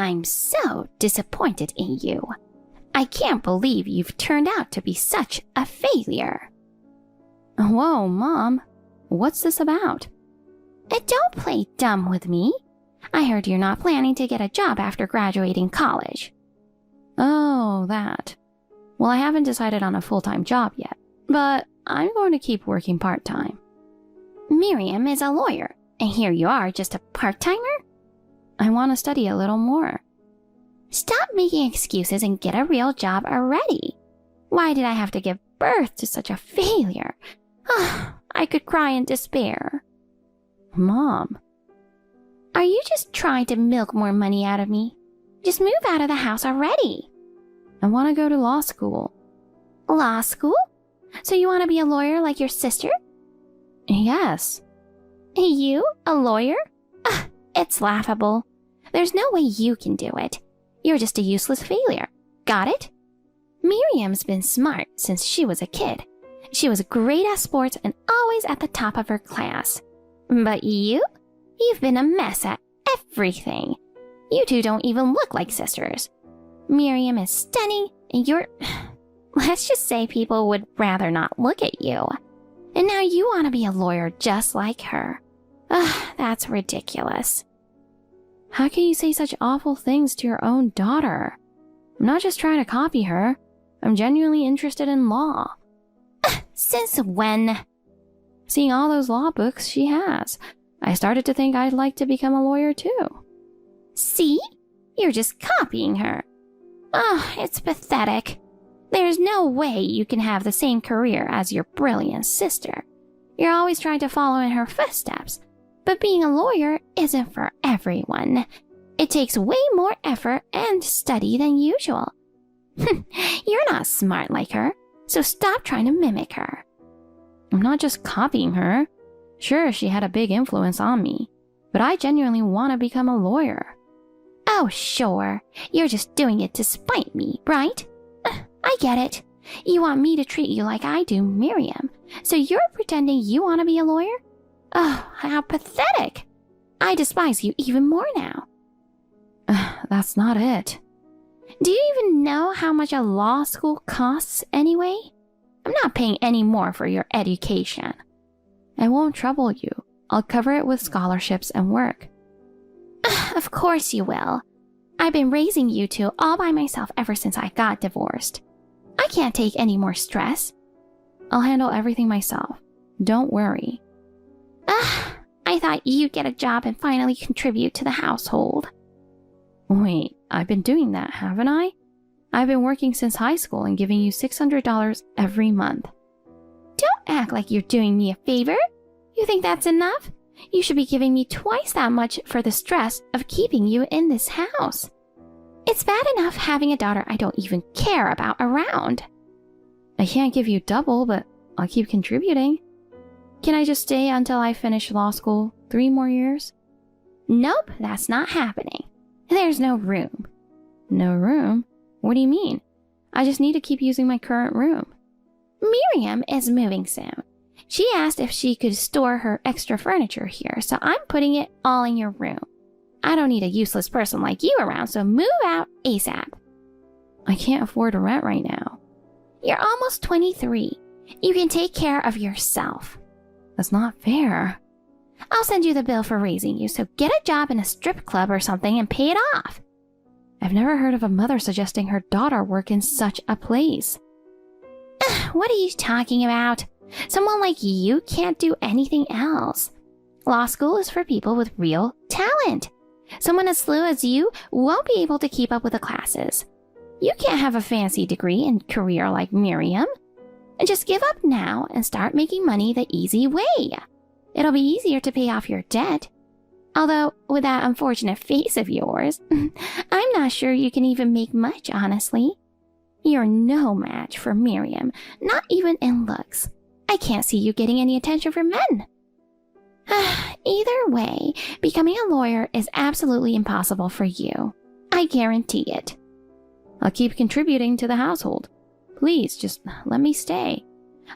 I'm so disappointed in you. I can't believe you've turned out to be such a failure. Whoa, Mom. What's this about? Don't play dumb with me. I heard you're not planning to get a job after graduating college. Oh, that. Well, I haven't decided on a full-time job yet, but I'm going to keep working part-time. Miriam is a lawyer, and here you are, just a part-timer? I want to study a little more. Stop making excuses and get a real job already. Why did I have to give birth to such a failure? I could cry in despair. Mom. Are you just trying to milk more money out of me? Just move out of the house already. I want to go to law school. Law school? So you want to be a lawyer like your sister? Yes. You, a lawyer? It's laughable. There's no way you can do it. You're just a useless failure. Got it? Miriam's been smart since she was a kid. She was great at sports and always at the top of her class. But you've been a mess at everything. You two don't even look like sisters. Miriam is stunning, and you're... Let's just say people would rather not look at you. And now you want to be a lawyer just like her. That's ridiculous. How can you say such awful things to your own daughter? I'm not just trying to copy her. I'm genuinely interested in law. Since when? Seeing all those law books she has, I started to think I'd like to become a lawyer too. See? You're just copying her. It's pathetic. There's no way you can have the same career as your brilliant sister. You're always trying to follow in her footsteps. But being a lawyer isn't for everyone. It takes way more effort and study than usual. You're not smart like her, so stop trying to mimic her. I'm not just copying her. Sure, she had a big influence on me, but I genuinely want to become a lawyer. Oh, sure. You're just doing it to spite me, right? I get it. You want me to treat you like I do Miriam, so you're pretending you want to be a lawyer? Oh, how pathetic. I despise you even more now. That's not it. Do you even know how much a law school costs anyway? I'm not paying any more for your education. I won't trouble you. I'll cover it with scholarships and work. Of course you will. I've been raising you two all by myself ever since I got divorced. I can't take any more stress. I'll handle everything myself. Don't worry. I thought you'd get a job and finally contribute to the household. Wait, I've been doing that, haven't I? I've been working since high school and giving you $600 every month. Don't act like you're doing me a favor. You think that's enough? You should be giving me twice that much for the stress of keeping you in this house. It's bad enough having a daughter I don't even care about around. I can't give you double, but I'll keep contributing. Can I just stay until I finish law school? 3 more years? Nope, that's not happening. There's no room. No room? What do you mean? I just need to keep using my current room. Miriam is moving soon. She asked if she could store her extra furniture here, so I'm putting it all in your room. I don't need a useless person like you around, so move out ASAP. I can't afford a rent right now. You're almost 23. You can take care of yourself. That's not fair. I'll send you the bill for raising you, so get a job in a strip club or something and pay it off. I've never heard of a mother suggesting her daughter work in such a place. What are you talking about? Someone like you can't do anything else. Law school is for people with real talent. Someone as slow as you won't be able to keep up with the classes. You can't have a fancy degree and career like Miriam. And just give up now and start making money the easy way. It'll be easier to pay off your debt. Although, with that unfortunate face of yours, I'm not sure you can even make much, honestly. You're no match for Miriam, not even in looks. I can't see you getting any attention from men. Either way, becoming a lawyer is absolutely impossible for you. I guarantee it. I'll keep contributing to the household. Please, just let me stay.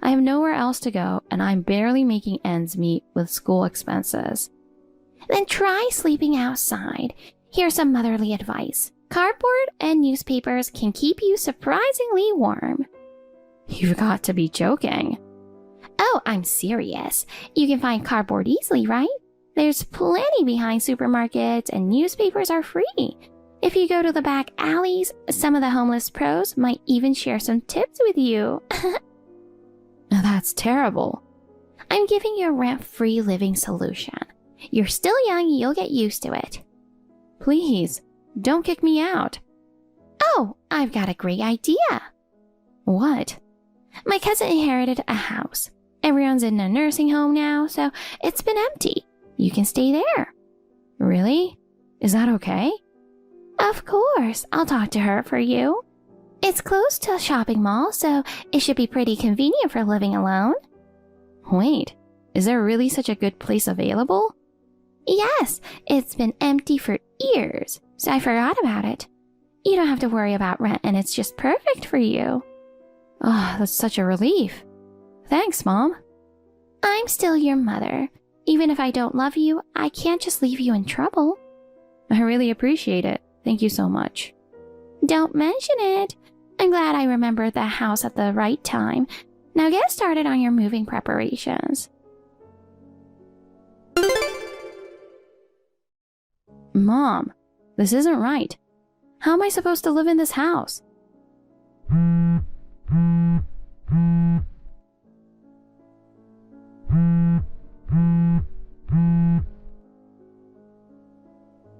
I have nowhere else to go, and I'm barely making ends meet with school expenses. Then try sleeping outside. Here's some motherly advice. Cardboard and newspapers can keep you surprisingly warm. You've got to be joking. Oh, I'm serious. You can find cardboard easily, right? There's plenty behind supermarkets and newspapers are free. If you go to the back alleys, some of the homeless pros might even share some tips with you. That's terrible. I'm giving you a rent-free living solution. You're still young, you'll get used to it. Please, don't kick me out. Oh, I've got a great idea. What? My cousin inherited a house. Everyone's in a nursing home now, so it's been empty. You can stay there. Really? Is that okay? Of course, I'll talk to her for you. It's close to a shopping mall, so it should be pretty convenient for living alone. Wait, is there really such a good place available? Yes, it's been empty for years, so I forgot about it. You don't have to worry about rent, and it's just perfect for you. Oh, that's such a relief. Thanks, Mom. I'm still your mother. Even if I don't love you, I can't just leave you in trouble. I really appreciate it. Thank you so much. Don't mention it. I'm glad I remembered the house at the right time. Now get started on your moving preparations. Mom, this isn't right. How am I supposed to live in this house?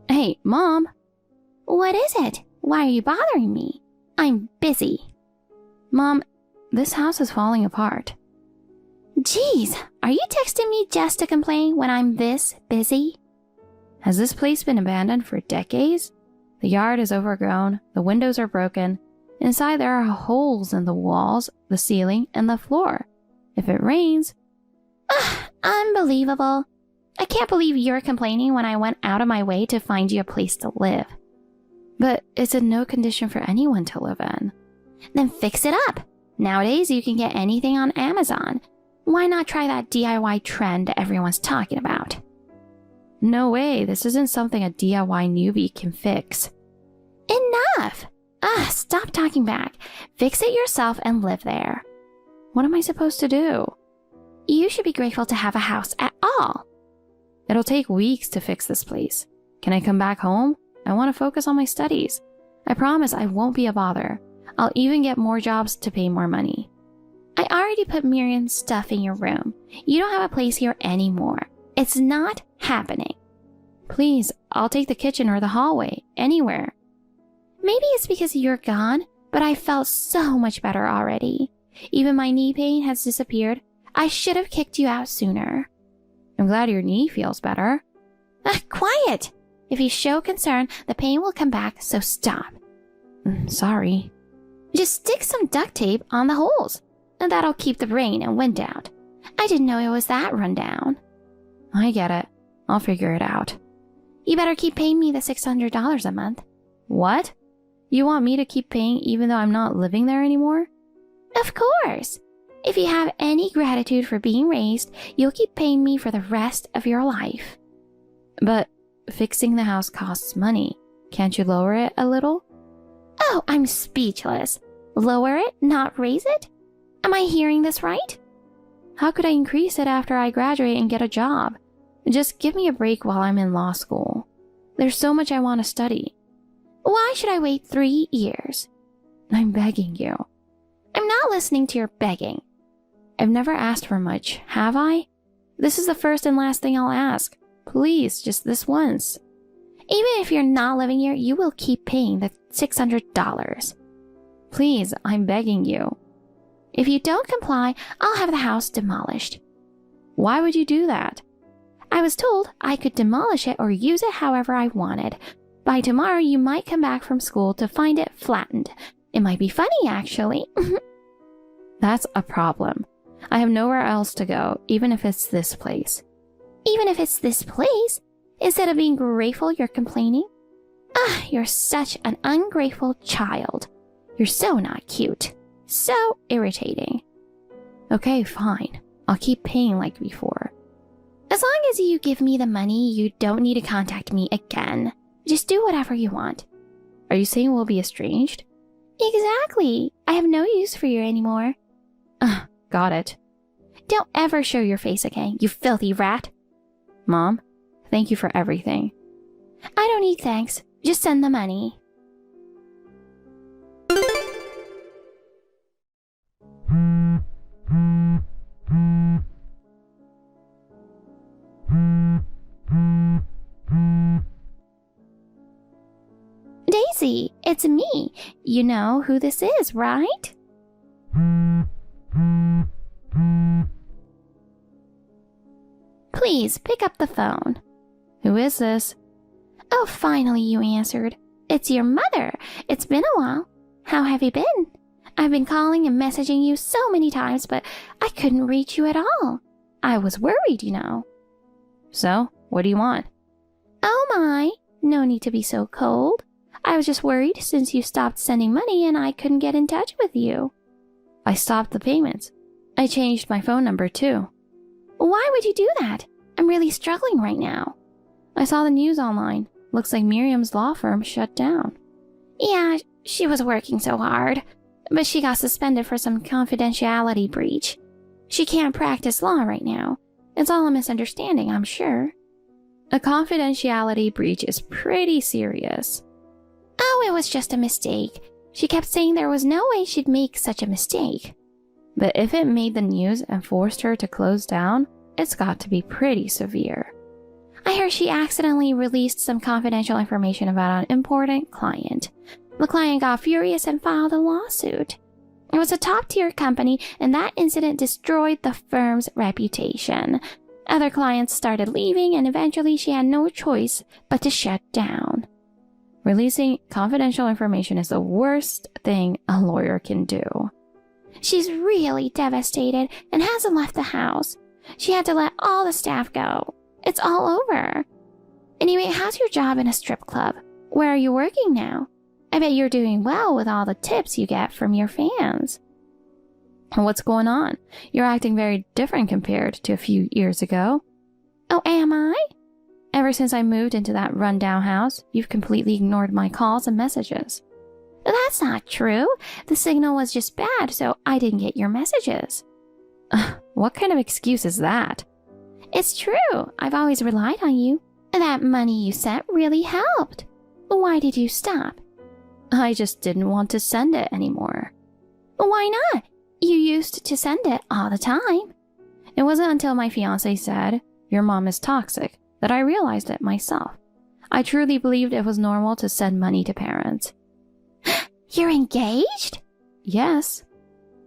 Hey, Mom. What is it? Why are you bothering me? I'm busy. Mom, this house is falling apart. Jeez, are you texting me just to complain when I'm this busy? Has this place been abandoned for decades? The yard is overgrown, the windows are broken. Inside there are holes in the walls, the ceiling, and the floor. If it rains... Unbelievable. I can't believe you're complaining when I went out of my way to find you a place to live. But it's in no condition for anyone to live in. Then fix it up. Nowadays you can get anything on Amazon. Why not try that DIY trend everyone's talking about? No way, this isn't something a DIY newbie can fix. Enough! Stop talking back. Fix it yourself and live there. What am I supposed to do? You should be grateful to have a house at all. It'll take weeks to fix this place. Can I come back home? I want to focus on my studies. I promise I won't be a bother. I'll even get more jobs to pay more money. I already put Miriam's stuff in your room. You don't have a place here anymore. It's not happening. Please, I'll take the kitchen or the hallway, anywhere. Maybe it's because you're gone, but I felt so much better already. Even my knee pain has disappeared. I should have kicked you out sooner. I'm glad your knee feels better. Quiet! If you show concern, the pain will come back, so stop. Sorry. Just stick some duct tape on the holes, and that'll keep the rain and wind out. I didn't know it was that rundown. I get it. I'll figure it out. You better keep paying me the $600 a month. What? You want me to keep paying even though I'm not living there anymore? Of course. If you have any gratitude for being raised, you'll keep paying me for the rest of your life. But fixing the house costs money. Can't you lower it a little? Oh, I'm speechless. Lower it, not raise it? Am I hearing this right? How could I increase it after I graduate and get a job? Just give me a break while I'm in law school. There's so much I want to study. Why should I wait 3 years? I'm begging you. I'm not listening to your begging. I've never asked for much, have I? This is the first and last thing I'll ask. Please, just this once. Even if you're not living here, you will keep paying the $600. Please, I'm begging you. If you don't comply, I'll have the house demolished. Why would you do that? I was told I could demolish it or use it however I wanted. By tomorrow, you might come back from school to find it flattened. It might be funny, actually. That's a problem. I have nowhere else to go, even if it's this place. Even if it's this place? Instead of being grateful, you're complaining? You're such an ungrateful child. You're so not cute. So irritating. Okay, fine. I'll keep paying like before. As long as you give me the money, you don't need to contact me again. Just do whatever you want. Are you saying we'll be estranged? Exactly. I have no use for you anymore. Got it. Don't ever show your face again, you filthy rat. Mom, thank you for everything. I don't need thanks. Just send the money. Daisy, it's me. You know who this is, right? Please, pick up the phone. Who is this? Oh, finally you answered. It's your mother. It's been a while. How have you been? I've been calling and messaging you so many times, but I couldn't reach you at all. I was worried, you know. So, what do you want? Oh my, no need to be so cold. I was just worried since you stopped sending money and I couldn't get in touch with you. I stopped the payments. I changed my phone number too. Why would you do that? I'm really struggling right now. I saw the news online. Looks like Miriam's law firm shut down. Yeah, she was working so hard, but she got suspended for some confidentiality breach. She can't practice law right now. It's all a misunderstanding, I'm sure. A confidentiality breach is pretty serious. Oh, it was just a mistake. She kept saying there was no way she'd make such a mistake. But if it made the news and forced her to close down, it's got to be pretty severe. I heard she accidentally released some confidential information about an important client. The client got furious and filed a lawsuit. It was a top-tier company, and that incident destroyed the firm's reputation. Other clients started leaving, and eventually she had no choice but to shut down. Releasing confidential information is the worst thing a lawyer can do. She's really devastated and hasn't left the house. She had to let all the staff go. It's all over. Anyway, how's your job in a strip club? Where are you working now? I bet you're doing well with all the tips you get from your fans. What's going on? You're acting very different compared to a few years ago. Oh, am I? Ever since I moved into that rundown house, you've completely ignored my calls and messages. That's not true. The signal was just bad, so I didn't get your messages. What kind of excuse is that? It's true. I've always relied on you. That money you sent really helped. Why did you stop? I just didn't want to send it anymore. Why not? You used to send it all the time. It wasn't until my fiancé said, "Your mom is toxic," that I realized it myself. I truly believed it was normal to send money to parents. You're engaged? Yes.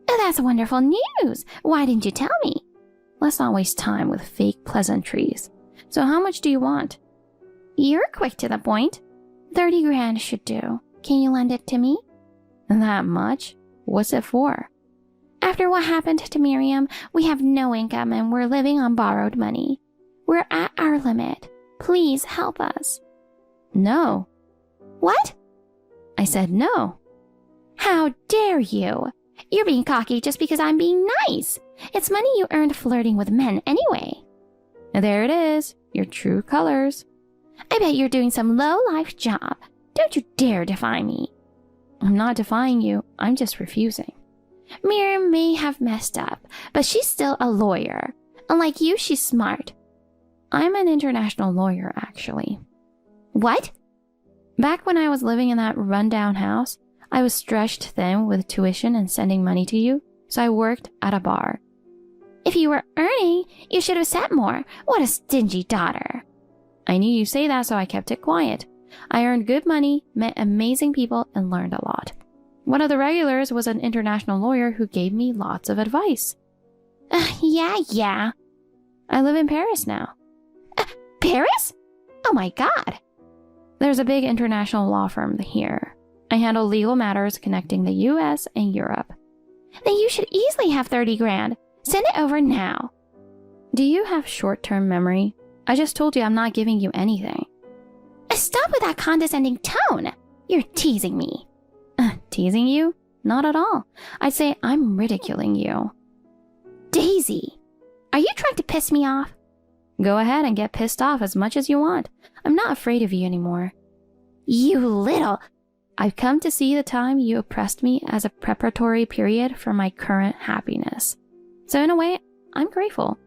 That's wonderful news. Why didn't you tell me? Let's not waste time with fake pleasantries. So how much do you want? You're quick to the point. 30 grand should do. Can you lend it to me? That much? What's it for? After what happened to Miriam, we have no income and we're living on borrowed money. We're at our limit. Please help us. No. What? I said no. How dare you? You're being cocky just because I'm being nice. It's money you earned flirting with men anyway. There it is. Your true colors. I bet you're doing some low-life job. Don't you dare defy me. I'm not defying you. I'm just refusing. Miriam may have messed up, but she's still a lawyer. Unlike you, she's smart. I'm an international lawyer, actually. What? Back when I was living in that rundown house, I was stretched thin with tuition and sending money to you, so I worked at a bar. If you were earning, you should have said more. What a stingy daughter. I knew you'd say that, so I kept it quiet. I earned good money, met amazing people, and learned a lot. One of the regulars was an international lawyer who gave me lots of advice. Yeah. I live in Paris now. Paris? Oh my God. There's a big international law firm here. I handle legal matters connecting the US and Europe. Then you should easily have 30 grand. Send it over now. Do you have short-term memory? I just told you I'm not giving you anything. Stop with that condescending tone. You're teasing me. Teasing you? Not at all. I'd say I'm ridiculing you. Daisy, are you trying to piss me off? Go ahead and get pissed off as much as you want. I'm not afraid of you anymore. You little... I've come to see the time you oppressed me as a preparatory period for my current happiness. So in a way, I'm grateful.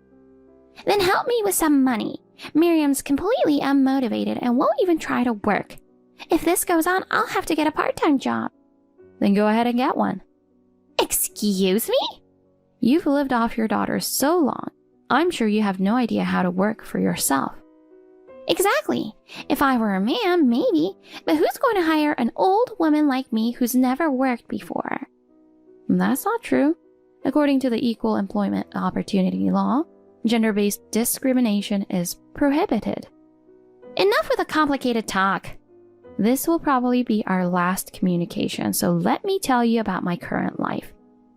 Then help me with some money. Miriam's completely unmotivated and won't even try to work. If this goes on, I'll have to get a part-time job. Then go ahead and get one. Excuse me? You've lived off your daughter so long, I'm sure you have no idea how to work for yourself. Exactly. If I were a man, maybe. But who's going to hire an old woman like me who's never worked before? That's not true. According to the Equal Employment Opportunity Law, gender-based discrimination is prohibited. Enough with the complicated talk. This will probably be our last communication, so let me tell you about my current life.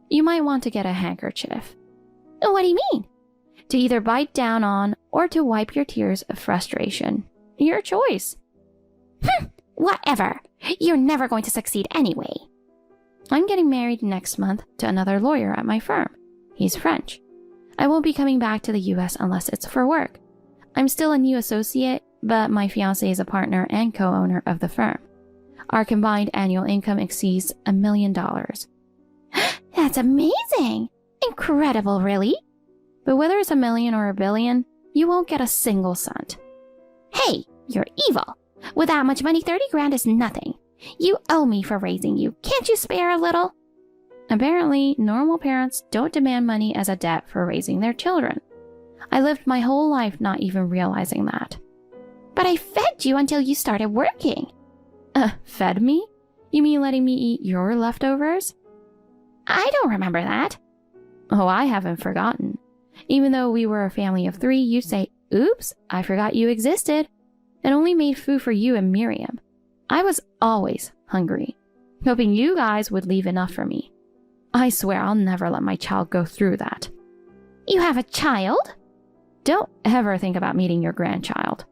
You might want to get a handkerchief. What do you mean? To either bite down on or to wipe your tears of frustration. Your choice. Whatever. You're never going to succeed anyway. I'm getting married next month to another lawyer at my firm. He's French. I won't be coming back to the US unless it's for work. I'm still a new associate, but my fiancé is a partner and co-owner of the firm. Our combined annual income exceeds $1 million. That's amazing! Incredible, really? But whether it's $1 million or $1 billion, you won't get a single cent. Hey, you're evil. With that much money, 30 grand is nothing. You owe me for raising you. Can't you spare a little? Apparently, normal parents don't demand money as a debt for raising their children. I lived my whole life not even realizing that. But I fed you until you started working. Fed me? You mean letting me eat your leftovers? I don't remember that. Oh, I haven't forgotten. Even though we were a family of 3, you'd say, "Oops, I forgot you existed," and only made food for you and Miriam. I was always hungry, hoping you guys would leave enough for me. I swear I'll never let my child go through that. You have a child? Don't ever think about meeting your grandchild.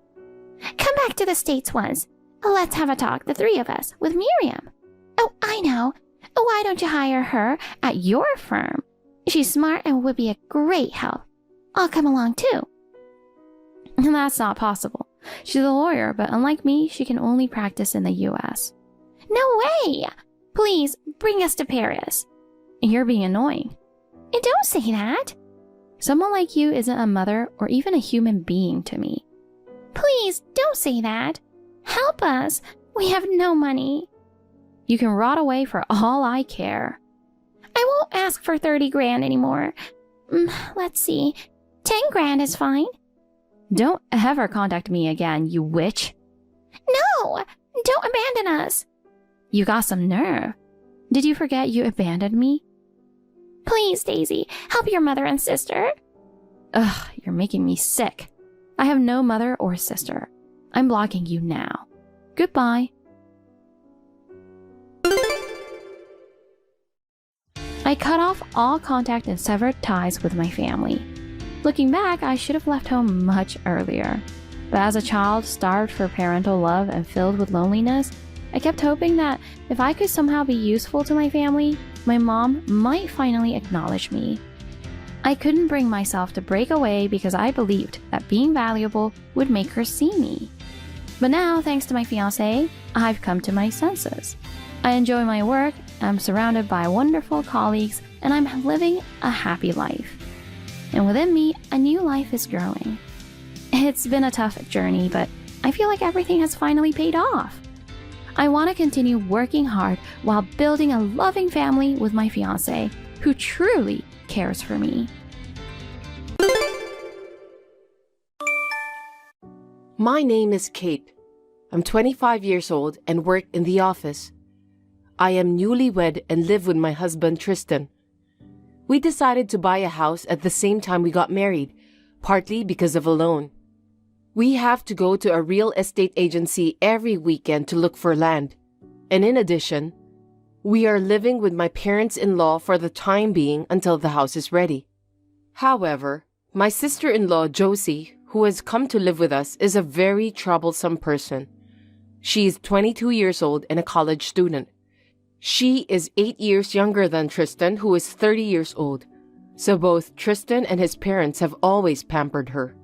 Come back to the States once. Let's have a talk, the 3 of us, with Miriam. Oh, I know. Why don't you hire her at your firm? She's smart and would be a great help. I'll come along too. That's not possible. She's a lawyer, but unlike me, she can only practice in the US. No way! Please, bring us to Paris. You're being annoying. Don't say that. Someone like you isn't a mother or even a human being to me. Please, don't say that. Help us. We have no money. You can rot away for all I care. I won't ask for 30 grand anymore. Let's see. 10 grand is fine. Don't ever contact me again, you witch. No! Don't abandon us. You got some nerve. Did you forget you abandoned me? Please, Daisy, help your mother and sister. Ugh, you're making me sick. I have no mother or sister. I'm blocking you now. Goodbye. I cut off all contact and severed ties with my family. Looking back, I should have left home much earlier. But as a child, starved for parental love and filled with loneliness, I kept hoping that if I could somehow be useful to my family, my mom might finally acknowledge me. I couldn't bring myself to break away because I believed that being valuable would make her see me. But now, thanks to my fiancé, I've come to my senses. I enjoy my work, I'm surrounded by wonderful colleagues, and I'm living a happy life. And within me, a new life is growing. It's been a tough journey, but I feel like everything has finally paid off. I want to continue working hard while building a loving family with my fiancé, who truly cares for me. My name is Kate. I'm 25 years old and work in the office. I am newlywed and live with my husband Tristan. We decided to buy a house at the same time we got married, partly because of a loan. We have to go to a real estate agency every weekend to look for land. And in addition, we are living with my parents-in-law for the time being until the house is ready. However, my sister-in-law Josie, who has come to live with us, is a very troublesome person. She is 22 years old and a college student. She is 8 years younger than Tristan, who is 30 years old. So both Tristan and his parents have always pampered her.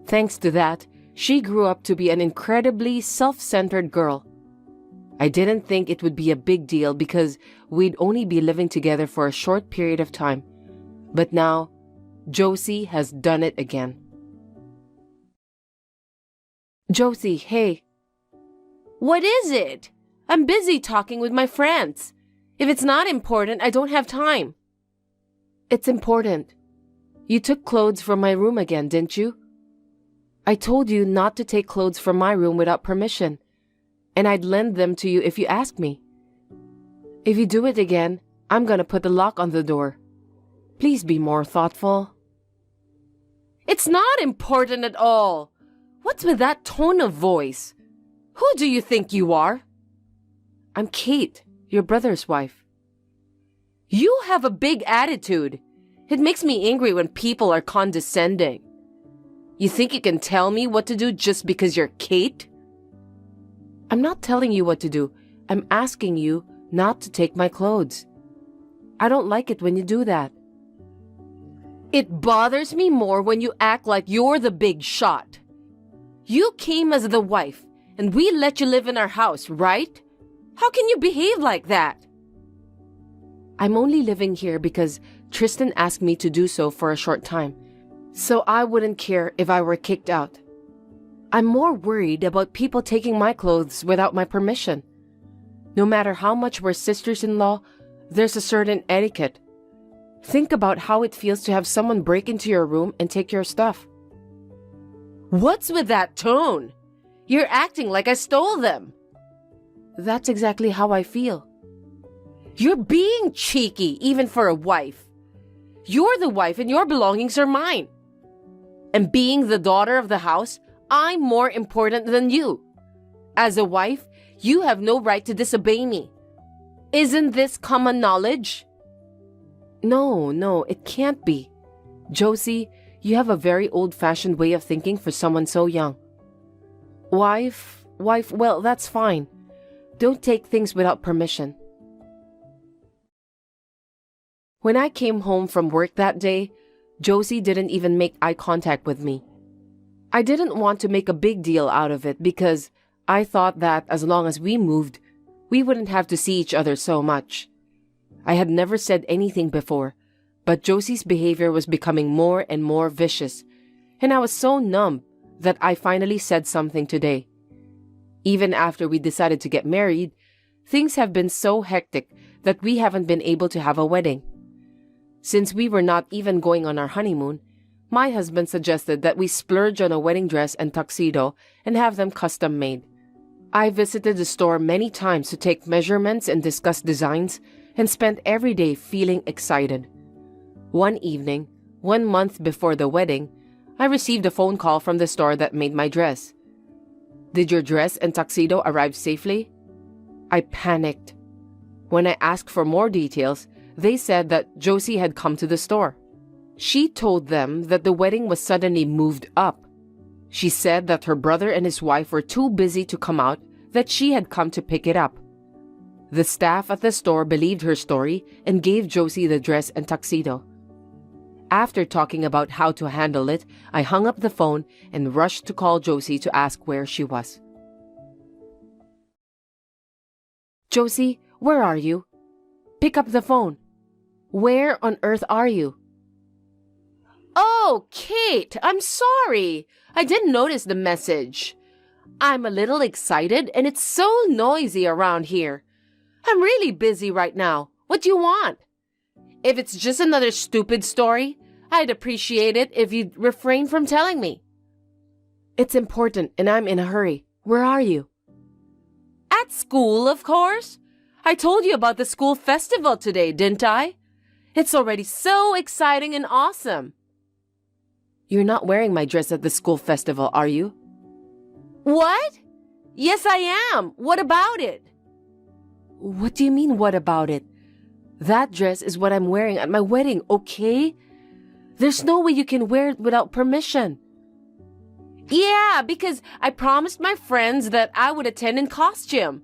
Thanks to that, she grew up to be an incredibly self-centered girl I didn't think it would be a big deal because we'd only be living together for a short period of time. But now, Josie has done it again. Josie, hey. What is it? I'm busy talking with my friends. If it's not important, I don't have time. It's important. You took clothes from my room again, didn't you? I told you not to take clothes from my room without permission, and I'd lend them to you if you asked me. If you do it again, I'm gonna put the lock on the door. Please be more thoughtful. It's not important at all. What's with that tone of voice? Who do you think you are? I'm Kate, your brother's wife. You have a big attitude. It makes me angry when people are condescending. You think you can tell me what to do just because you're Kate? I'm not telling you what to do. I'm asking you not to take my clothes. I don't like it when you do that. It bothers me more when you act like you're the big shot. You came as the wife, and we let you live in our house, right? How can you behave like that? I'm only living here because Tristan asked me to do so for a short time, so I wouldn't care if I were kicked out. I'm more worried about people taking my clothes without my permission. No matter how much we're sisters-in-law, there's a certain etiquette. Think about how it feels to have someone break into your room and take your stuff. What's with that tone? You're acting like I stole them. That's exactly how I feel. You're being cheeky, even for a wife. You're the wife and your belongings are mine. And being the daughter of the house, I'm more important than you. As a wife, you have no right to disobey me. Isn't this common knowledge? No, it can't be. Josie, you have a very old-fashioned way of thinking for someone so young. Wife, well, that's fine. Don't take things without permission. When I came home from work that day, Josie didn't even make eye contact with me. I didn't want to make a big deal out of it because I thought that as long as we moved, we wouldn't have to see each other so much. I had never said anything before, but Josie's behavior was becoming more and more vicious, and I was so numb that I finally said something today. Even after we decided to get married, things have been so hectic that we haven't been able to have a wedding. Since we were not even going on our honeymoon, my husband suggested that we splurge on a wedding dress and tuxedo and have them custom made. I visited the store many times to take measurements and discuss designs and spent every day feeling excited. One evening, 1 month before the wedding, I received a phone call from the store that made my dress. Did your dress and tuxedo arrive safely? I panicked. When I asked for more details, they said that Josie had come to the store. She told them that the wedding was suddenly moved up. She said that her brother and his wife were too busy to come out, that she had come to pick it up. The staff at the store believed her story and gave Josie the dress and tuxedo. After talking about how to handle it, I hung up the phone and rushed to call Josie to ask where she was. Josie, where are you? Pick up the phone. Where on earth are you? Oh, Kate, I'm sorry. I didn't notice the message. I'm a little excited and it's so noisy around here. I'm really busy right now. What do you want? If it's just another stupid story, I'd appreciate it if you'd refrain from telling me. It's important and I'm in a hurry. Where are you? At school, of course. I told you about the school festival today, didn't I? It's already so exciting and awesome. You're not wearing my dress at the school festival, are you? What? Yes, I am. What about it? What do you mean, what about it? That dress is what I'm wearing at my wedding, okay? There's no way you can wear it without permission. Yeah, because I promised my friends that I would attend in costume.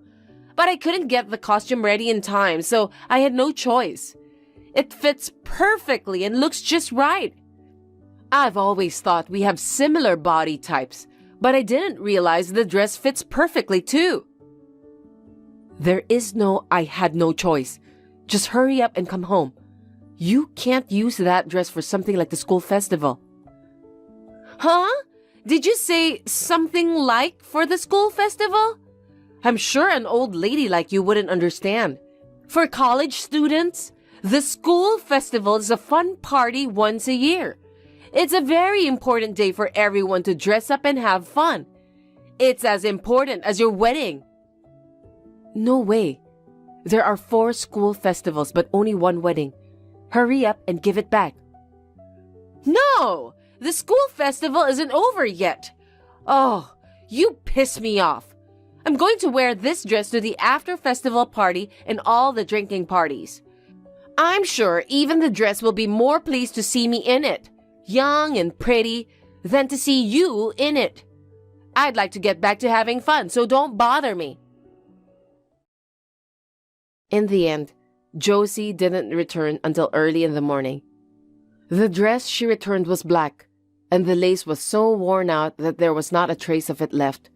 But I couldn't get the costume ready in time, so I had no choice. It fits perfectly and looks just right. I've always thought we have similar body types, but I didn't realize the dress fits perfectly too. There is no I had no choice. Just hurry up and come home. You can't use that dress for something like the school festival. Huh? Did you say something like for the school festival? I'm sure an old lady like you wouldn't understand. For college students, the school festival is a fun party once a year. It's a very important day for everyone to dress up and have fun. It's as important as your wedding. No way. There are 4 school festivals but only 1 wedding. Hurry up and give it back. No! The school festival isn't over yet. Oh, you piss me off. I'm going to wear this dress to the after-festival party and all the drinking parties. I'm sure even the dress will be more pleased to see me in it, young and pretty, than to see you in it. I'd like to get back to having fun, so don't bother me. In the end, Josie didn't return until early in the morning. The dress she returned was black, and the lace was so worn out that there was not a trace of it left.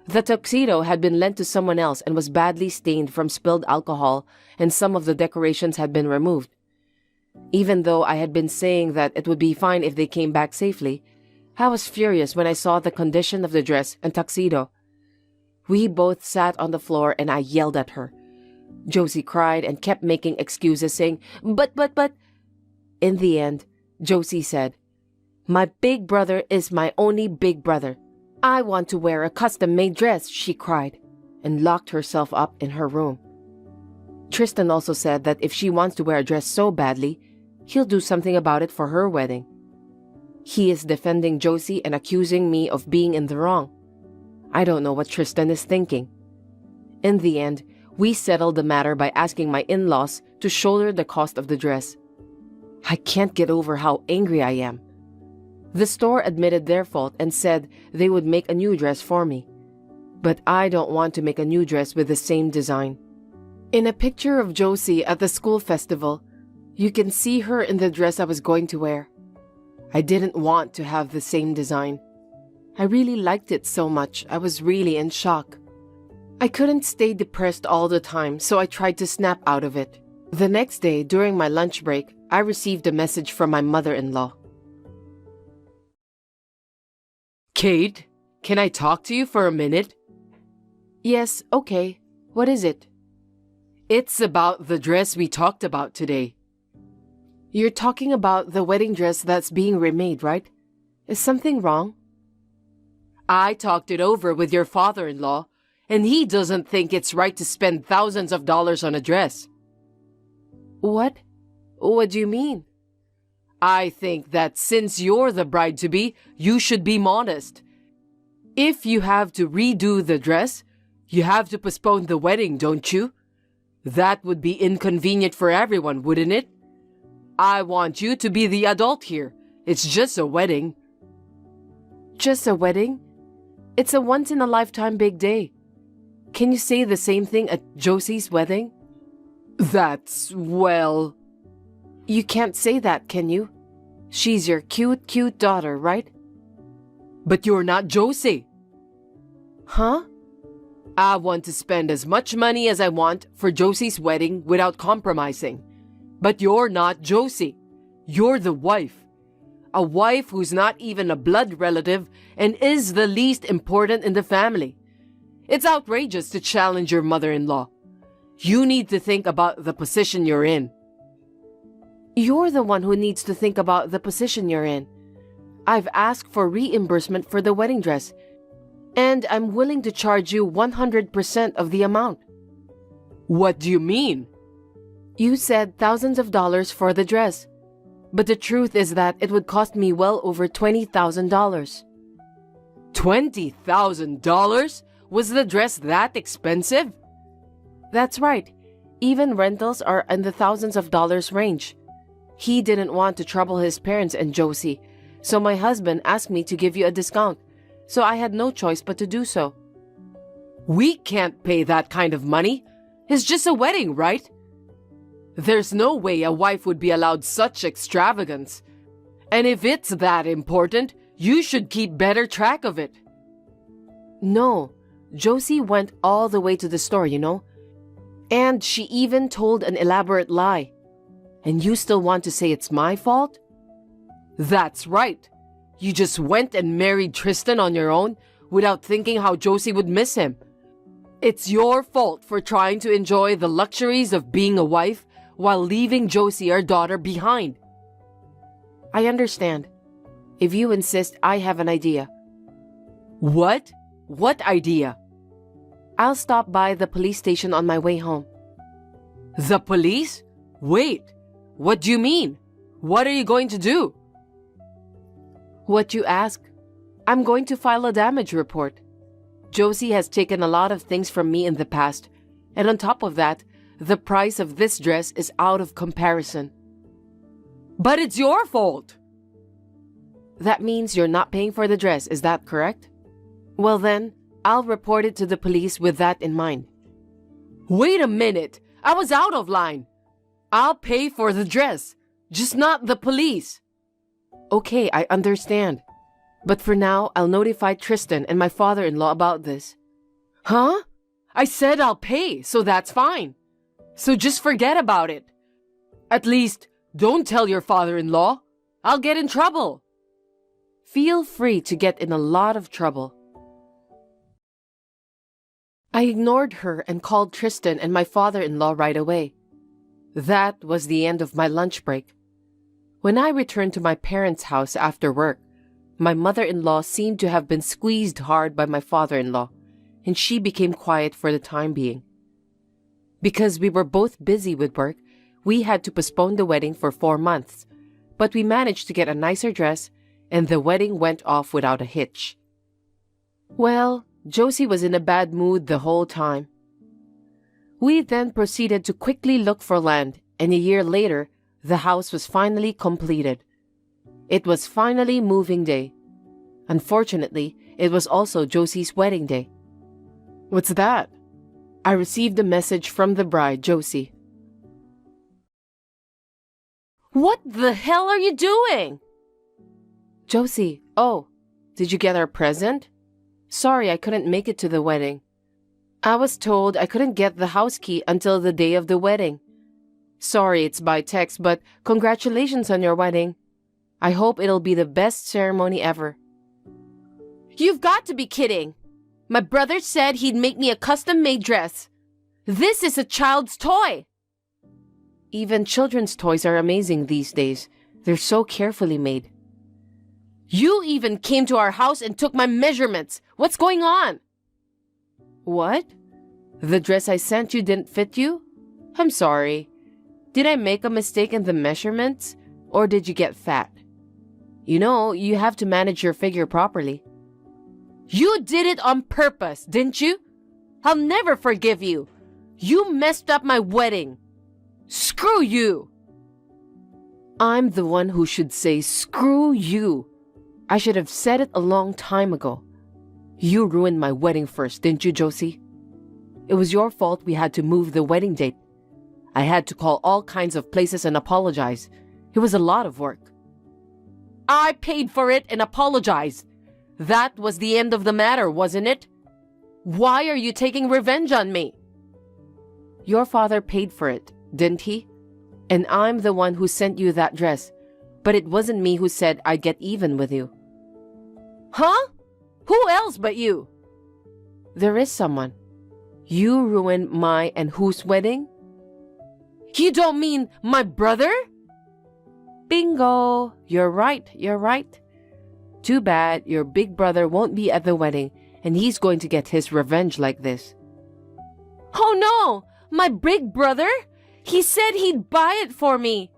The tuxedo had been lent to someone else and was badly stained from spilled alcohol, and some of the decorations had been removed. Even though I had been saying that it would be fine if they came back safely, I was furious when I saw the condition of the dress and tuxedo. We both sat on the floor and I yelled at her. Josie cried and kept making excuses, saying, But. In the end, Josie said, My big brother is my only big brother. I want to wear a custom-made dress, she cried, and locked herself up in her room. Tristan also said that if she wants to wear a dress so badly, he'll do something about it for her wedding. He is defending Josie and accusing me of being in the wrong. I don't know what Tristan is thinking. In the end, we settled the matter by asking my in-laws to shoulder the cost of the dress. I can't get over how angry I am. The store admitted their fault and said they would make a new dress for me. But I don't want to make a new dress with the same design. In a picture of Josie at the school festival, you can see her in the dress I was going to wear. I didn't want to have the same design. I really liked it so much, I was really in shock. I couldn't stay depressed all the time, so I tried to snap out of it. The next day, during my lunch break, I received a message from my mother-in-law. Kate, can I talk to you for a minute? Yes, okay. What is it? It's about the dress we talked about today. You're talking about the wedding dress that's being remade, right? Is something wrong? I talked it over with your father-in-law, and he doesn't think it's right to spend thousands of dollars on a dress. What? What do you mean? I think that since you're the bride-to-be, you should be modest. If you have to redo the dress, you have to postpone the wedding, don't you? That would be inconvenient for everyone, wouldn't it? I want you to be the adult here. It's just a wedding. Just a wedding? It's a once-in-a-lifetime big day. Can you say the same thing at Josie's wedding? Well... You can't say that, can you? She's your cute daughter, right? But you're not Josie. Huh? I want to spend as much money as I want for Josie's wedding without compromising. But you're not Josie. You're the wife. A wife who's not even a blood relative and is the least important in the family. It's outrageous to challenge your mother-in-law. You need to think about the position you're in. You're the one who needs to think about the position you're in. I've asked for reimbursement for the wedding dress, and I'm willing to charge you 100% of the amount. What do you mean? You said thousands of dollars for the dress, but the truth is that it would cost me well over $20,000. $20,000? Was the dress that expensive? That's right. Even rentals are in the thousands of dollars range. He didn't want to trouble his parents and Josie, so my husband asked me to give you a discount, so I had no choice but to do so. We can't pay that kind of money. It's just a wedding, right? There's no way a wife would be allowed such extravagance. And if it's that important, you should keep better track of it. No, Josie went all the way to the store, you know? And she even told an elaborate lie. And you still want to say it's my fault? That's right. You just went and married Tristan on your own without thinking how Josie would miss him. It's your fault for trying to enjoy the luxuries of being a wife while leaving Josie, our daughter, behind. I understand. If you insist, I have an idea. What? What idea? I'll stop by the police station on my way home. The police? Wait, what do you mean? What are you going to do? What you ask? I'm going to file a damage report. Josie has taken a lot of things from me in the past, and on top of that, the price of this dress is out of comparison. But it's your fault! That means you're not paying for the dress, is that correct? Well then, I'll report it to the police with that in mind. Wait a minute! I was out of line! I'll pay for the dress, just not the police. Okay, I understand. But for now, I'll notify Tristan and my father-in-law about this. Huh? I said I'll pay, so that's fine. So just forget about it. At least, don't tell your father-in-law. I'll get in trouble. Feel free to get in a lot of trouble. I ignored her and called Tristan and my father-in-law right away. That was the end of my lunch break. When I returned to my parents' house after work, my mother-in-law seemed to have been squeezed hard by my father-in-law, and she became quiet for the time being. Because we were both busy with work, we had to postpone the wedding for 4 months, but we managed to get a nicer dress, and the wedding went off without a hitch. Well, Josie was in a bad mood the whole time. We then proceeded to quickly look for land, and a year later, the house was finally completed. It was finally moving day. Unfortunately, it was also Josie's wedding day. What's that? I received a message from the bride, Josie. What the hell are you doing? Josie, oh, did you get our present? Sorry, I couldn't make it to the wedding. I was told I couldn't get the house key until the day of the wedding. Sorry, it's by text, but congratulations on your wedding. I hope it'll be the best ceremony ever. You've got to be kidding. My brother said he'd make me a custom-made dress. This is a child's toy. Even children's toys are amazing these days. They're so carefully made. You even came to our house and took my measurements. What's going on? What? The dress I sent you didn't fit you? I'm sorry. Did I make a mistake in the measurements? Or did you get fat? You know, you have to manage your figure properly. You did it on purpose, didn't you? I'll never forgive you. You messed up my wedding. Screw you. I'm the one who should say screw you. I should have said it a long time ago. You ruined my wedding first, didn't you, Josie? It was your fault we had to move the wedding date. I had to call all kinds of places and apologize. It was a lot of work. I paid for it and apologized. That was the end of the matter, wasn't it? Why are you taking revenge on me? Your father paid for it, didn't he? And I'm the one who sent you that dress. But it wasn't me who said I'd get even with you. Huh? Who else but you? There is someone. You ruined my and whose wedding? You don't mean my brother? Bingo! You're right, you're right. Too bad your big brother won't be at the wedding and he's going to get his revenge like this. Oh no! My big brother? He said he'd buy it for me.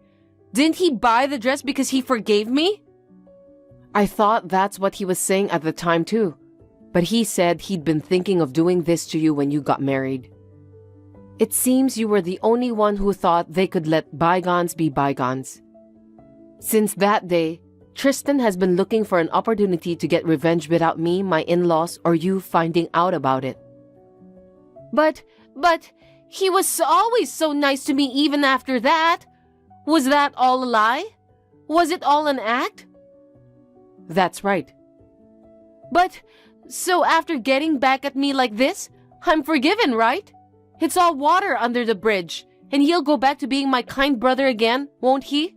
Didn't he buy the dress because he forgave me? I thought that's what he was saying at the time too. But he said he'd been thinking of doing this to you when you got married. It seems you were the only one who thought they could let bygones be bygones. Since that day, Tristan has been looking for an opportunity to get revenge without me, my in-laws, or you finding out about it. But he was always so nice to me even after that. Was that all a lie? Was it all an act? That's right. But So after getting back at me like this, I'm forgiven, right? It's all water under the bridge, and he'll go back to being my kind brother again, won't he?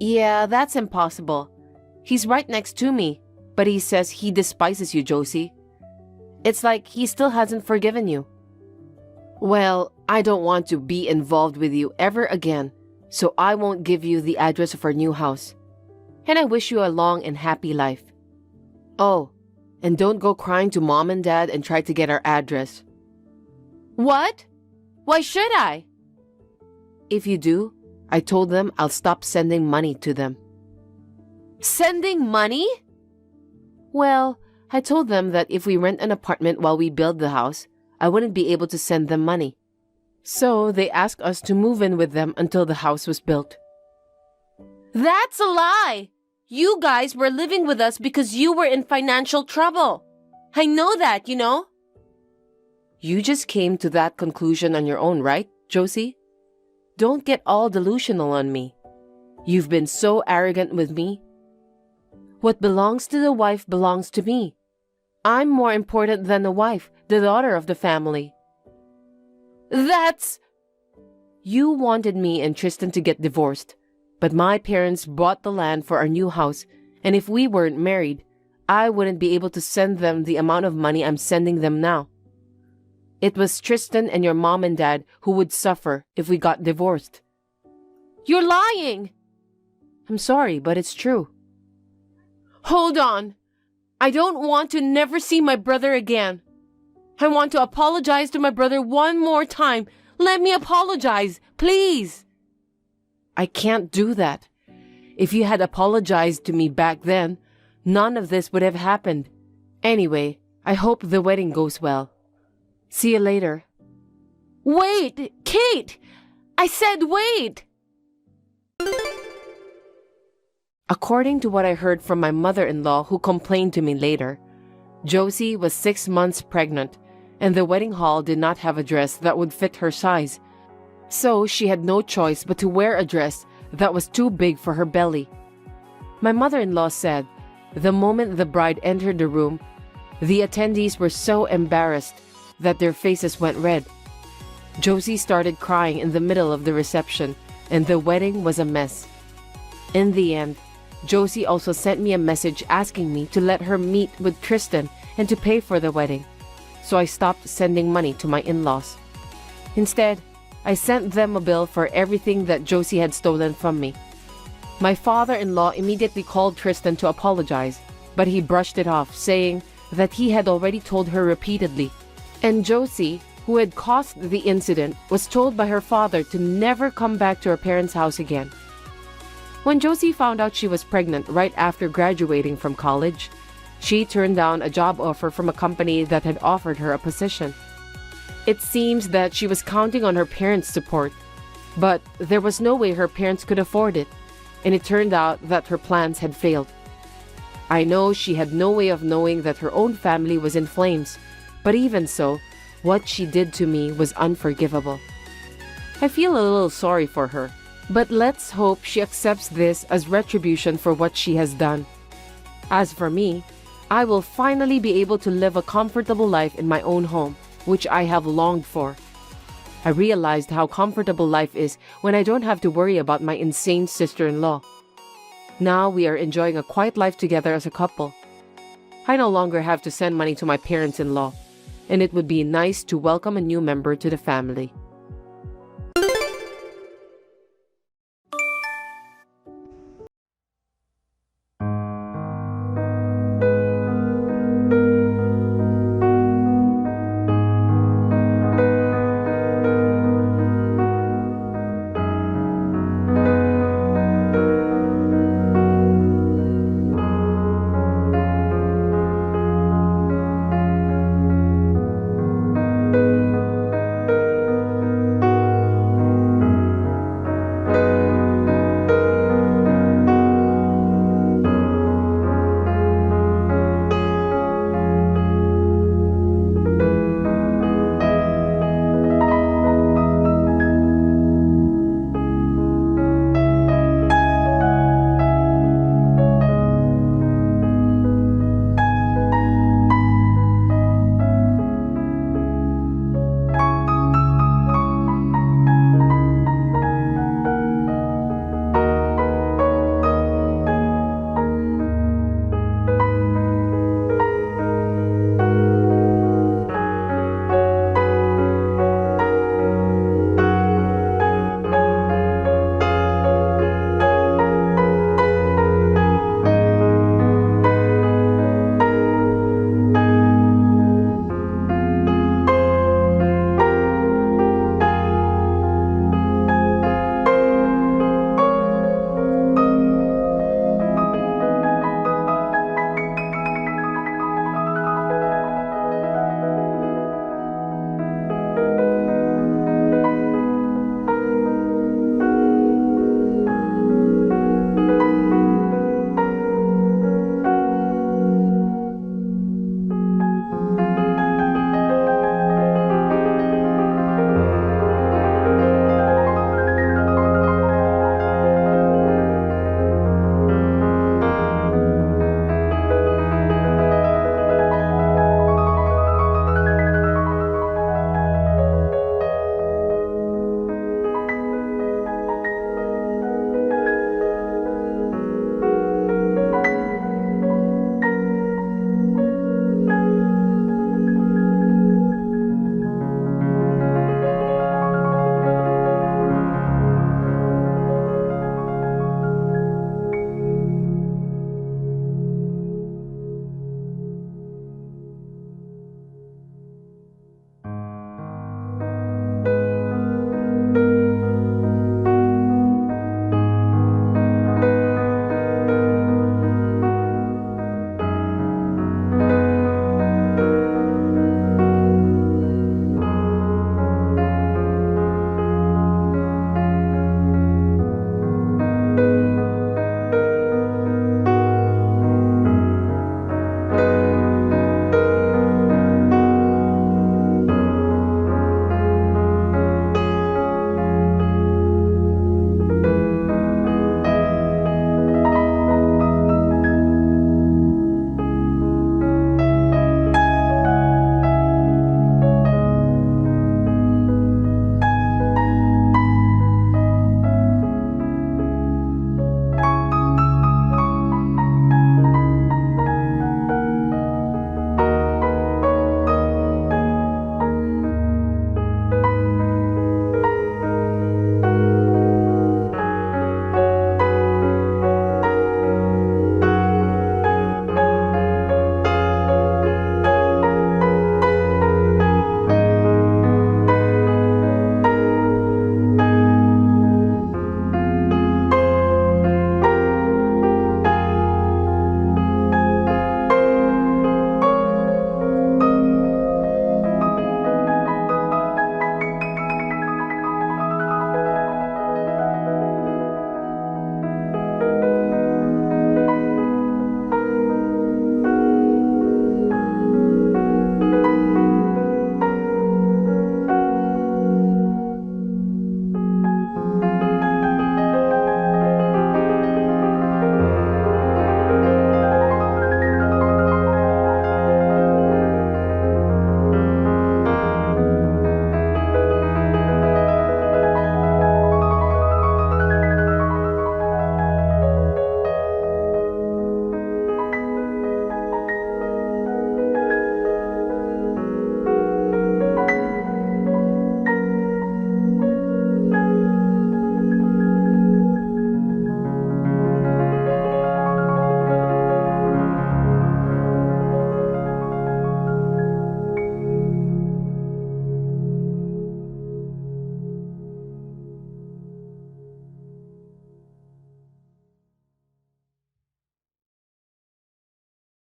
Yeah, that's impossible. He's right next to me, but he says he despises you, Josie. It's like he still hasn't forgiven you. Well, I don't want to be involved with you ever again, so I won't give you the address of our new house. And I wish you a long and happy life. Oh, and don't go crying to Mom and Dad and try to get our address. What? Why should I? If you do, I told them I'll stop sending money to them. Sending money? Well, I told them that if we rent an apartment while we build the house, I wouldn't be able to send them money. So they asked us to move in with them until the house was built. That's a lie! You guys were living with us because you were in financial trouble. I know that, you know. You just came to that conclusion on your own, right, Josie? Don't get all delusional on me. You've been so arrogant with me. What belongs to the wife belongs to me. I'm more important than the wife, the daughter of the family. That's... You wanted me and Tristan to get divorced, but my parents bought the land for our new house, and if we weren't married, I wouldn't be able to send them the amount of money I'm sending them now. It was Tristan and your mom and dad who would suffer if we got divorced. You're lying! I'm sorry, but it's true. Hold on. I don't want to never see my brother again. I want to apologize to my brother one more time. Let me apologize, please. I can't do that. If you had apologized to me back then, none of this would have happened. Anyway, I hope the wedding goes well. See you later. Wait, Kate! I said wait! According to what I heard from my mother-in-law who complained to me later, Josie was 6 months pregnant, and the wedding hall did not have a dress that would fit her size. So she had no choice but to wear a dress that was too big for her belly. My mother-in-law said, the moment the bride entered the room, the attendees were so embarrassed that their faces went red. Josie started crying in the middle of the reception, and the wedding was a mess. In the end, Josie also sent me a message asking me to let her meet with Tristan and to pay for the wedding. So I stopped sending money to my in-laws. Instead, I sent them a bill for everything that Josie had stolen from me. My father-in-law immediately called Tristan to apologize, but he brushed it off, saying that he had already told her repeatedly. And Josie, who had caused the incident, was told by her father to never come back to her parents' house again. When Josie found out she was pregnant right after graduating from college, she turned down a job offer from a company that had offered her a position. It seems that she was counting on her parents' support, but there was no way her parents could afford it, and it turned out that her plans had failed. I know she had no way of knowing that her own family was in flames, but even so, what she did to me was unforgivable. I feel a little sorry for her, but let's hope she accepts this as retribution for what she has done. As for me, I will finally be able to live a comfortable life in my own home, which I have longed for. I realized how comfortable life is when I don't have to worry about my insane sister-in-law. Now we are enjoying a quiet life together as a couple. I no longer have to send money to my parents-in-law, and it would be nice to welcome a new member to the family.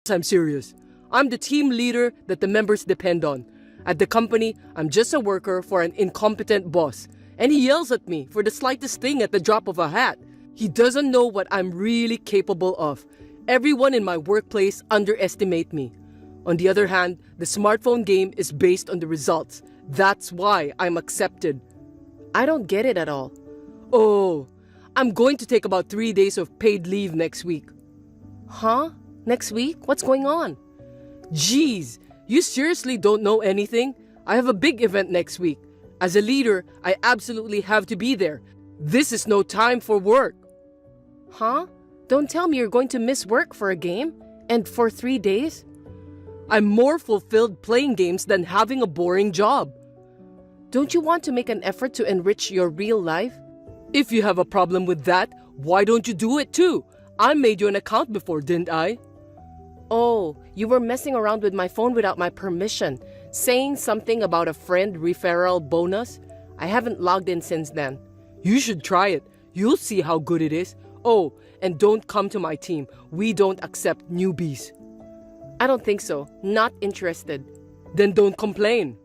I'm serious. I'm the team leader that the members depend on. At the company, I'm just a worker for an incompetent boss. And he yells at me for the slightest thing at the drop of a hat. He doesn't know what I'm really capable of. Everyone in my workplace underestimate me. On the other hand, the smartphone game is based on the results. That's why I'm accepted. I don't get it at all. Oh, I'm going to take about 3 days of paid leave next week. Huh? Next week? What's going on? Jeez, you seriously don't know anything? I have a big event next week. As a leader, I absolutely have to be there. This is no time for work. Huh? Don't tell me you're going to miss work for a game? And for 3 days? I'm more fulfilled playing games than having a boring job. Don't you want to make an effort to enrich your real life? If you have a problem with that, why don't you do it too? I made you an account before, didn't I? Oh, you were messing around with my phone without my permission, saying something about a friend referral bonus. I haven't logged in since then. You should try it. You'll see how good it is. Oh, and don't come to my team. We don't accept newbies. I don't think so. Not interested. Then don't complain.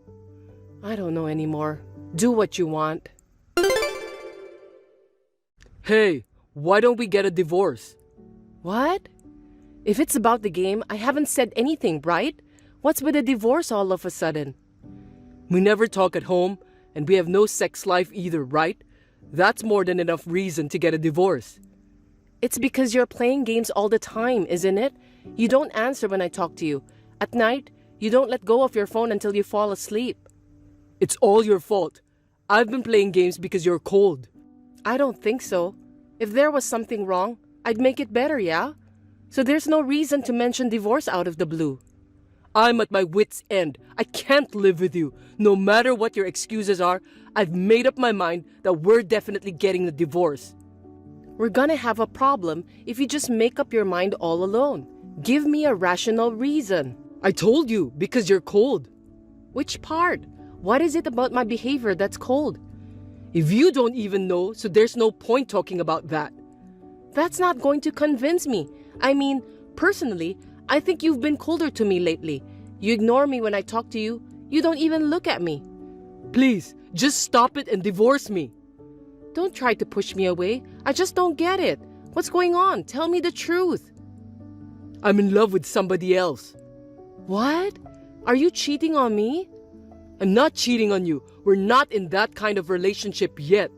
I don't know anymore. Do what you want. Hey, why don't we get a divorce? What? If it's about the game, I haven't said anything, right? What's with a divorce all of a sudden? We never talk at home, and we have no sex life either, right? That's more than enough reason to get a divorce. It's because you're playing games all the time, isn't it? You don't answer when I talk to you. At night, you don't let go of your phone until you fall asleep. It's all your fault. I've been playing games because you're cold. I don't think so. If there was something wrong, I'd make it better, yeah? So there's no reason to mention divorce out of the blue. I'm at my wit's end. I can't live with you. No matter what your excuses are, I've made up my mind that we're definitely getting a divorce. We're gonna have a problem if you just make up your mind all alone. Give me a rational reason. I told you, because you're cold. Which part? What is it about my behavior that's cold? If you don't even know, so there's no point talking about that. That's not going to convince me. I mean, personally, I think you've been colder to me lately. You ignore me when I talk to you. You don't even look at me. Please, just stop it and divorce me. Don't try to push me away. I just don't get it. What's going on? Tell me the truth. I'm in love with somebody else. What? Are you cheating on me? I'm not cheating on you. We're not in that kind of relationship yet.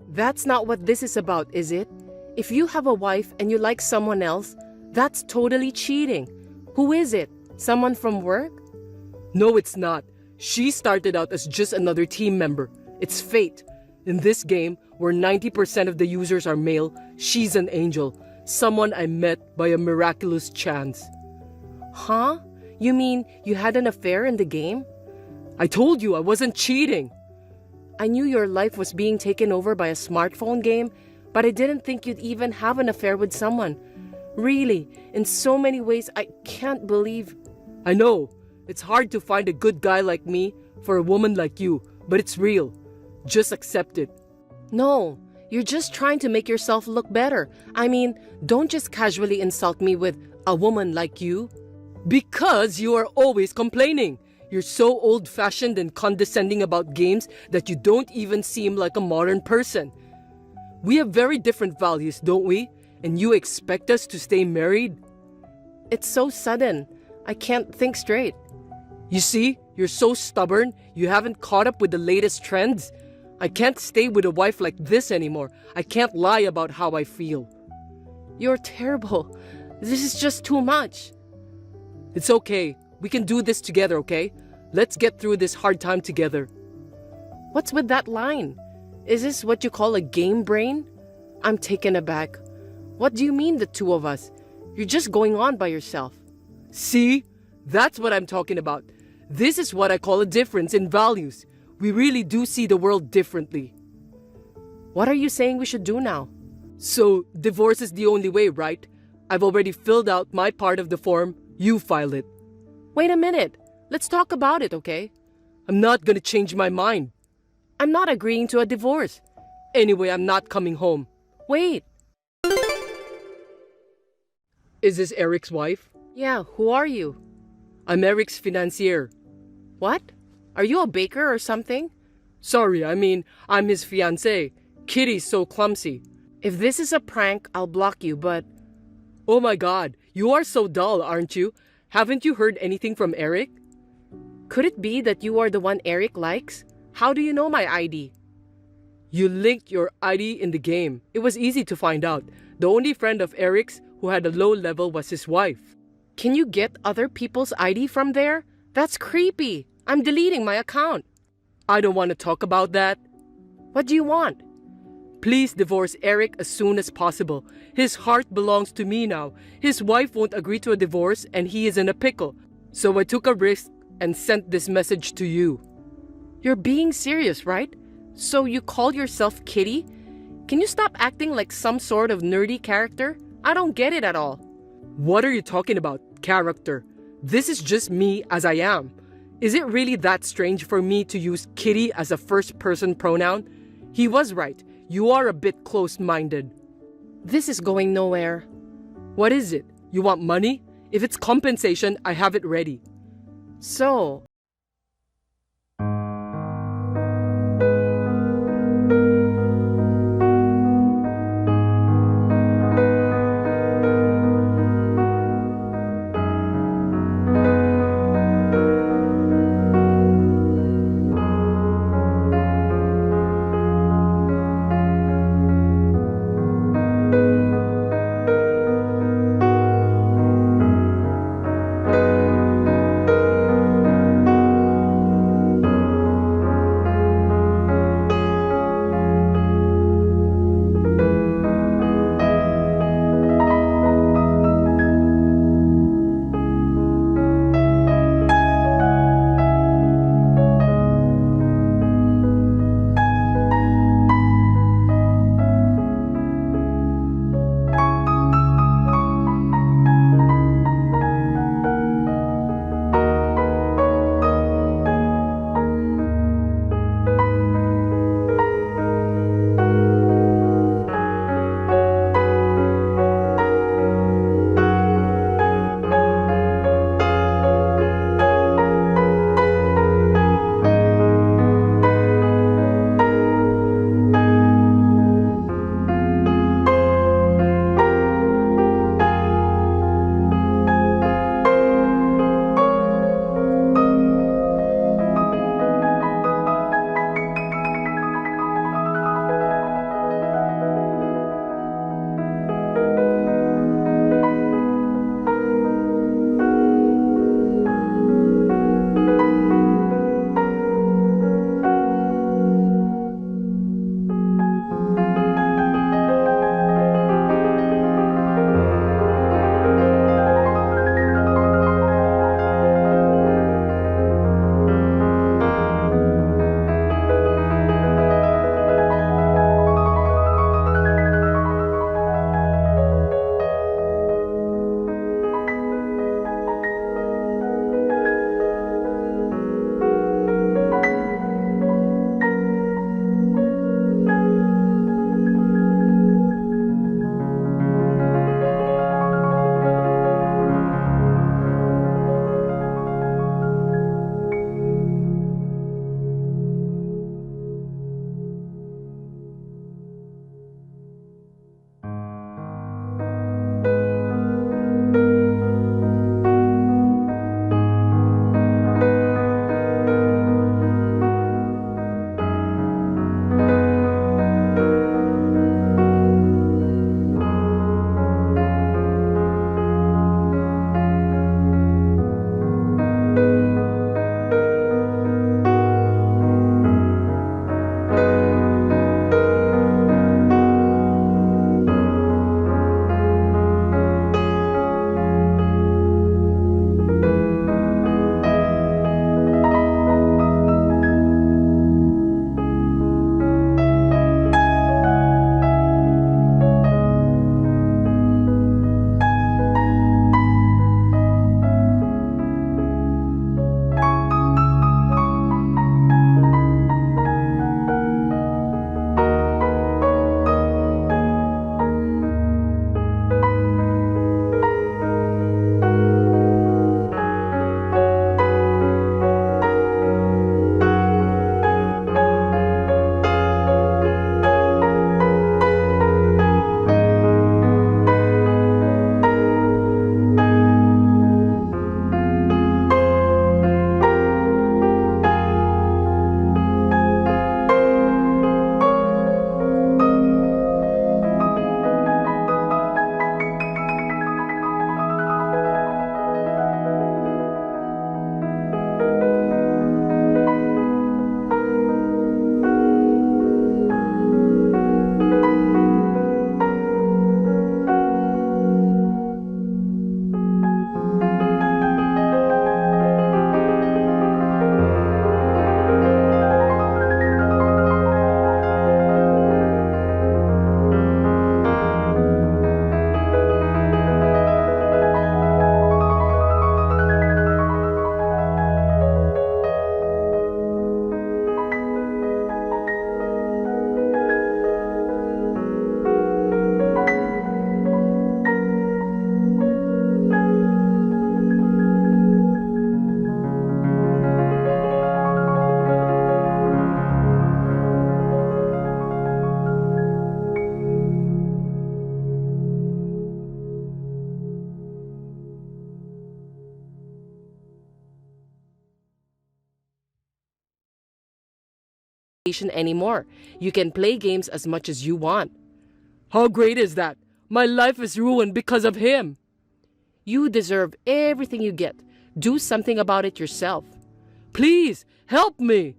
That's not what this is about, is it? If you have a wife and you like someone else, that's totally cheating. Who is it? Someone from work? No, it's not. She started out as just another team member. It's fate. In this game, where 90% of the users are male, she's an angel. Someone I met by a miraculous chance. Huh? You mean you had an affair in the game? I told you I wasn't cheating. I knew your life was being taken over by a smartphone game, but I didn't think you'd even have an affair with someone. Really, in so many ways, I can't believe... I know. It's hard to find a good guy like me for a woman like you, but it's real. Just accept it. No, you're just trying to make yourself look better. I mean, don't just casually insult me with a woman like you. Because you are always complaining. You're so old-fashioned and condescending about games that you don't even seem like a modern person. We have very different values, don't we? And you expect us to stay married? It's so sudden. I can't think straight. You see, you're so stubborn, you haven't caught up with the latest trends. I can't stay with a wife like this anymore. I can't lie about how I feel. You're terrible. This is just too much. It's okay. We can do this together, okay? Let's get through this hard time together. What's with that line? Is this what you call a game brain? I'm taken aback. What do you mean, the two of us? You're just going on by yourself. See? That's what I'm talking about. This is what I call a difference in values. We really do see the world differently. What are you saying we should do now? So, divorce is the only way, right? I've already filled out my part of the form. You file it. Wait a minute. Let's talk about it, okay? I'm not gonna change my mind. I'm not agreeing to a divorce. Anyway, I'm not coming home. Wait. Is this Eric's wife? Yeah, who are you? I'm Eric's financier. What? Are you a baker or something? Sorry, I mean, I'm his fiancée. Kitty's so clumsy. If this is a prank, I'll block you, but Oh my god, you are so dull, aren't you? Haven't you heard anything from Eric? could it be that you are the one Eric likes? How do you know my ID? You linked your ID in the game. It was easy to find out. The only friend of Eric's who had a low level was his wife. Can you get other people's ID from there? That's creepy. I'm deleting my account. I don't want to talk about that. What do you want? Please divorce Eric as soon as possible. His heart belongs to me now. His wife won't agree to a divorce and he is in a pickle. So I took a risk and sent this message to you. You're being serious, right? So you call yourself Kitty? Can you stop acting like some sort of nerdy character? I don't get it at all. What are you talking about, character? This is just me as I am. Is it really that strange for me to use Kitty as a first-person pronoun? He was right. You are a bit close-minded. This is going nowhere. What is it? You want money? If it's compensation, I have it ready. So, anymore. You can play games as much as you want. How great is that? My life is ruined because of him. You deserve everything you get. Do something about it yourself. Please, help me.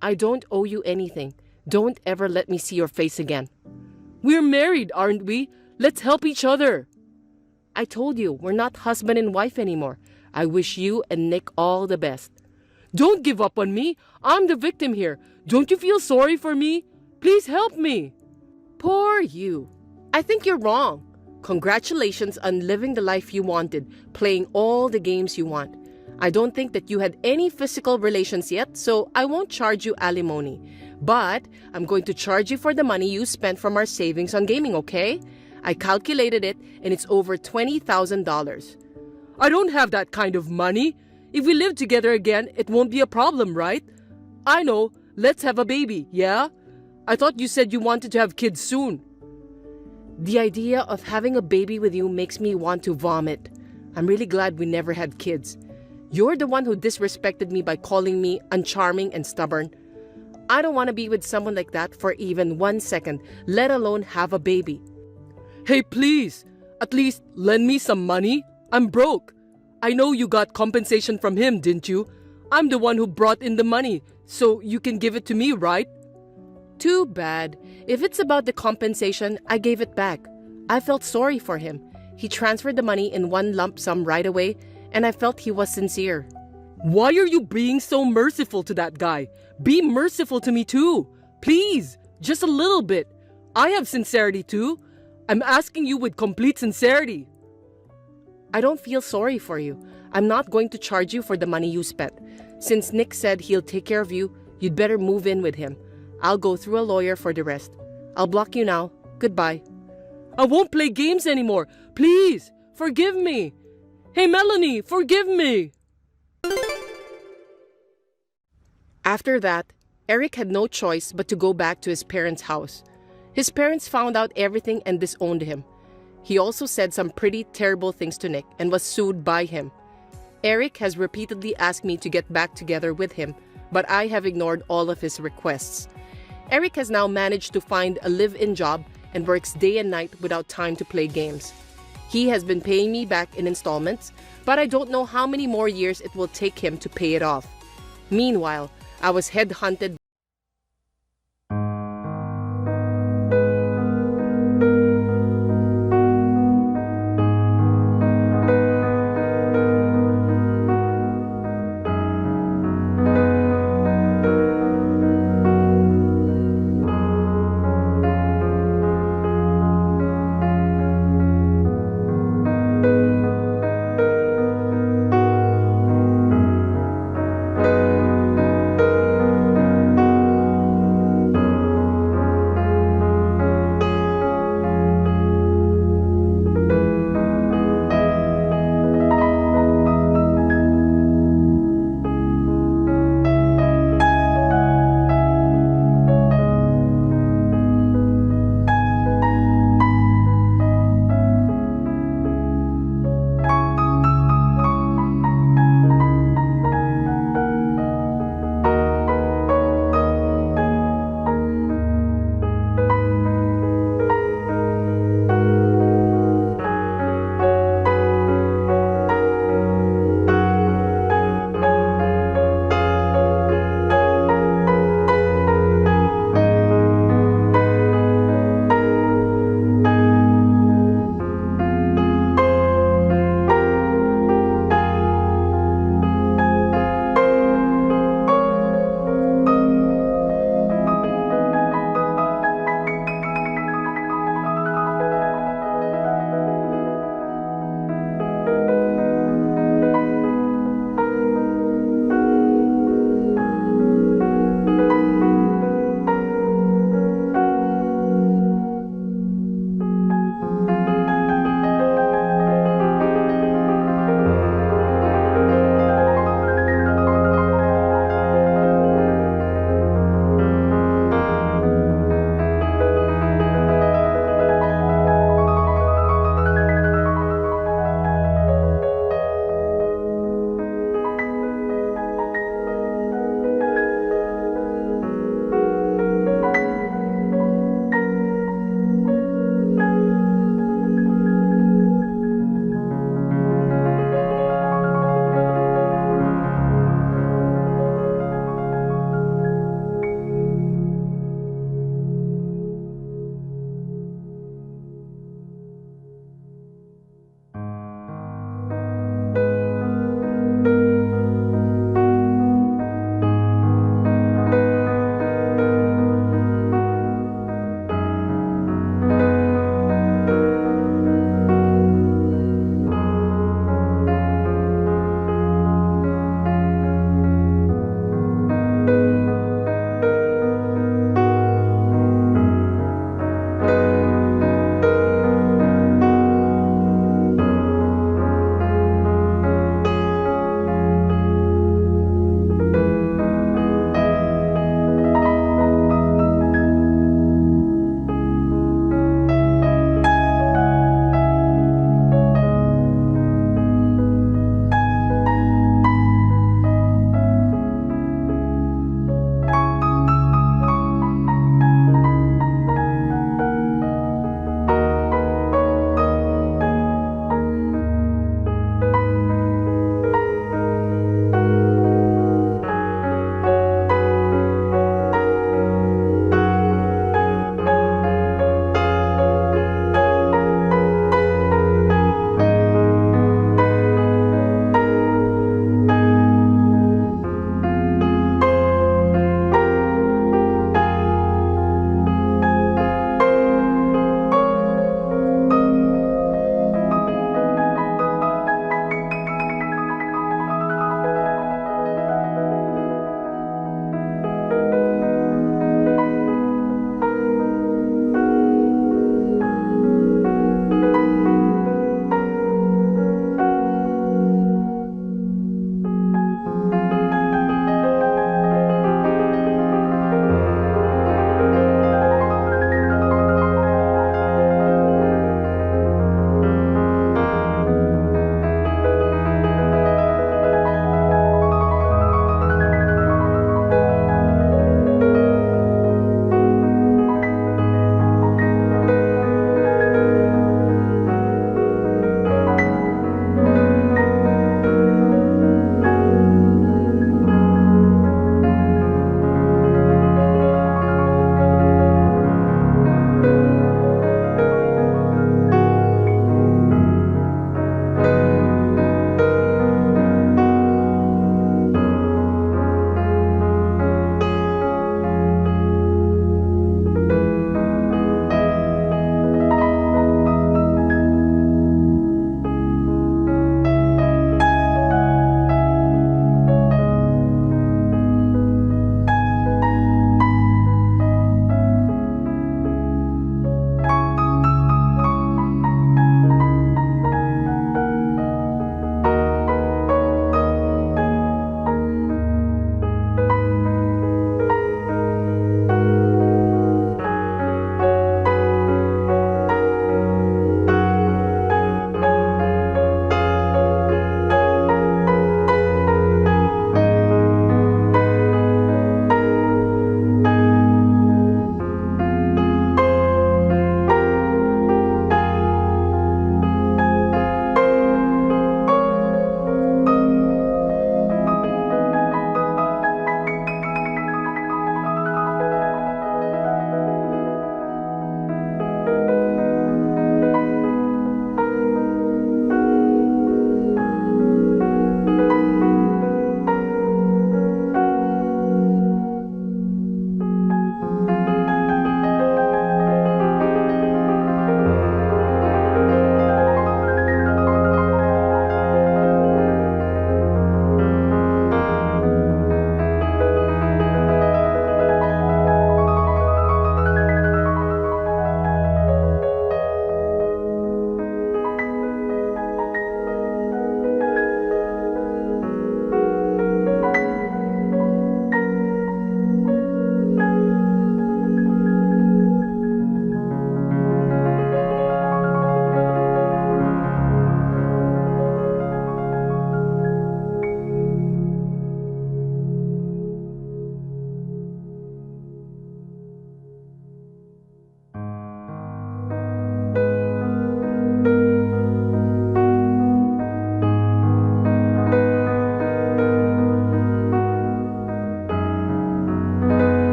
I don't owe you anything. Don't ever let me see your face again. We're married, aren't we? Let's help each other. I told you, we're not husband and wife anymore. I wish you and Nick all the best. Don't give up on me. I'm the victim here. Don't you feel sorry for me? Please help me. Poor you. I think you're wrong. Congratulations on living the life you wanted, playing all the games you want. I don't think that you had any physical relations yet, so I won't charge you alimony. But I'm going to charge you for the money you spent from our savings on gaming, okay? I calculated it, and it's over $20,000. I don't have that kind of money. If we live together again, it won't be a problem, right? I know. Let's have a baby, yeah? I thought you said you wanted to have kids soon. The idea of having a baby with you makes me want to vomit. I'm really glad we never had kids. You're the one who disrespected me by calling me uncharming and stubborn. I don't want to be with someone like that for even 1 second, let alone have a baby. Hey, please, at least lend me some money. I'm broke. I know you got compensation from him, didn't you? I'm the one who brought in the money, so you can give it to me, right? Too bad. If it's about the compensation, I gave it back. I felt sorry for him. He transferred the money in one lump sum right away, and I felt he was sincere. Why are you being so merciful to that guy? Be merciful to me too. Please, just a little bit. I have sincerity too. I'm asking you with complete sincerity. I don't feel sorry for you. I'm not going to charge you for the money you spent. Since Nick said he'll take care of you, you'd better move in with him. I'll go through a lawyer for the rest. I'll block you now. Goodbye. I won't play games anymore. Please, forgive me. Hey, Melanie, forgive me. After that, Eric had no choice but to go back to his parents' house. His parents found out everything and disowned him. He also said some pretty terrible things to Nick and was sued by him. Eric has repeatedly asked me to get back together with him, but I have ignored all of his requests. Eric has now managed to find a live-in job and works day and night without time to play games. He has been paying me back in installments, but I don't know how many more years it will take him to pay it off. Meanwhile, I was headhunted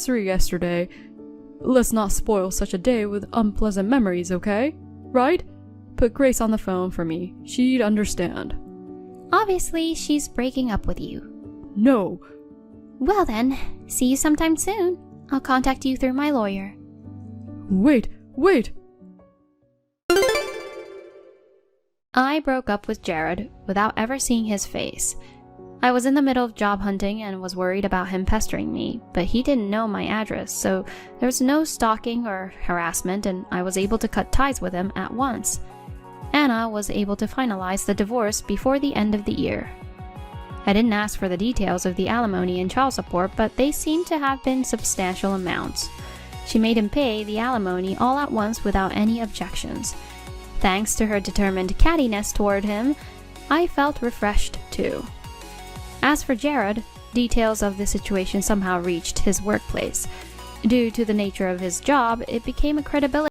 yesterday. Let's not spoil such a day with unpleasant memories, okay? Right? Put Grace on the phone for me. She'd understand. Obviously, she's breaking up with you. No. Well then, see you sometime soon. I'll contact you through my lawyer. Wait. I broke up with Jared without ever seeing his face. I was in the middle of job hunting and was worried about him pestering me, but he didn't know my address, so there was no stalking or harassment, and I was able to cut ties with him at once. Anna was able to finalize the divorce before the end of the year. I didn't ask for the details of the alimony and child support, but they seemed to have been substantial amounts. She made him pay the alimony all at once without any objections. Thanks to her determined cattiness toward him, I felt refreshed too. As for Jared, details of the situation somehow reached his workplace. Due to the nature of his job, it became a credibility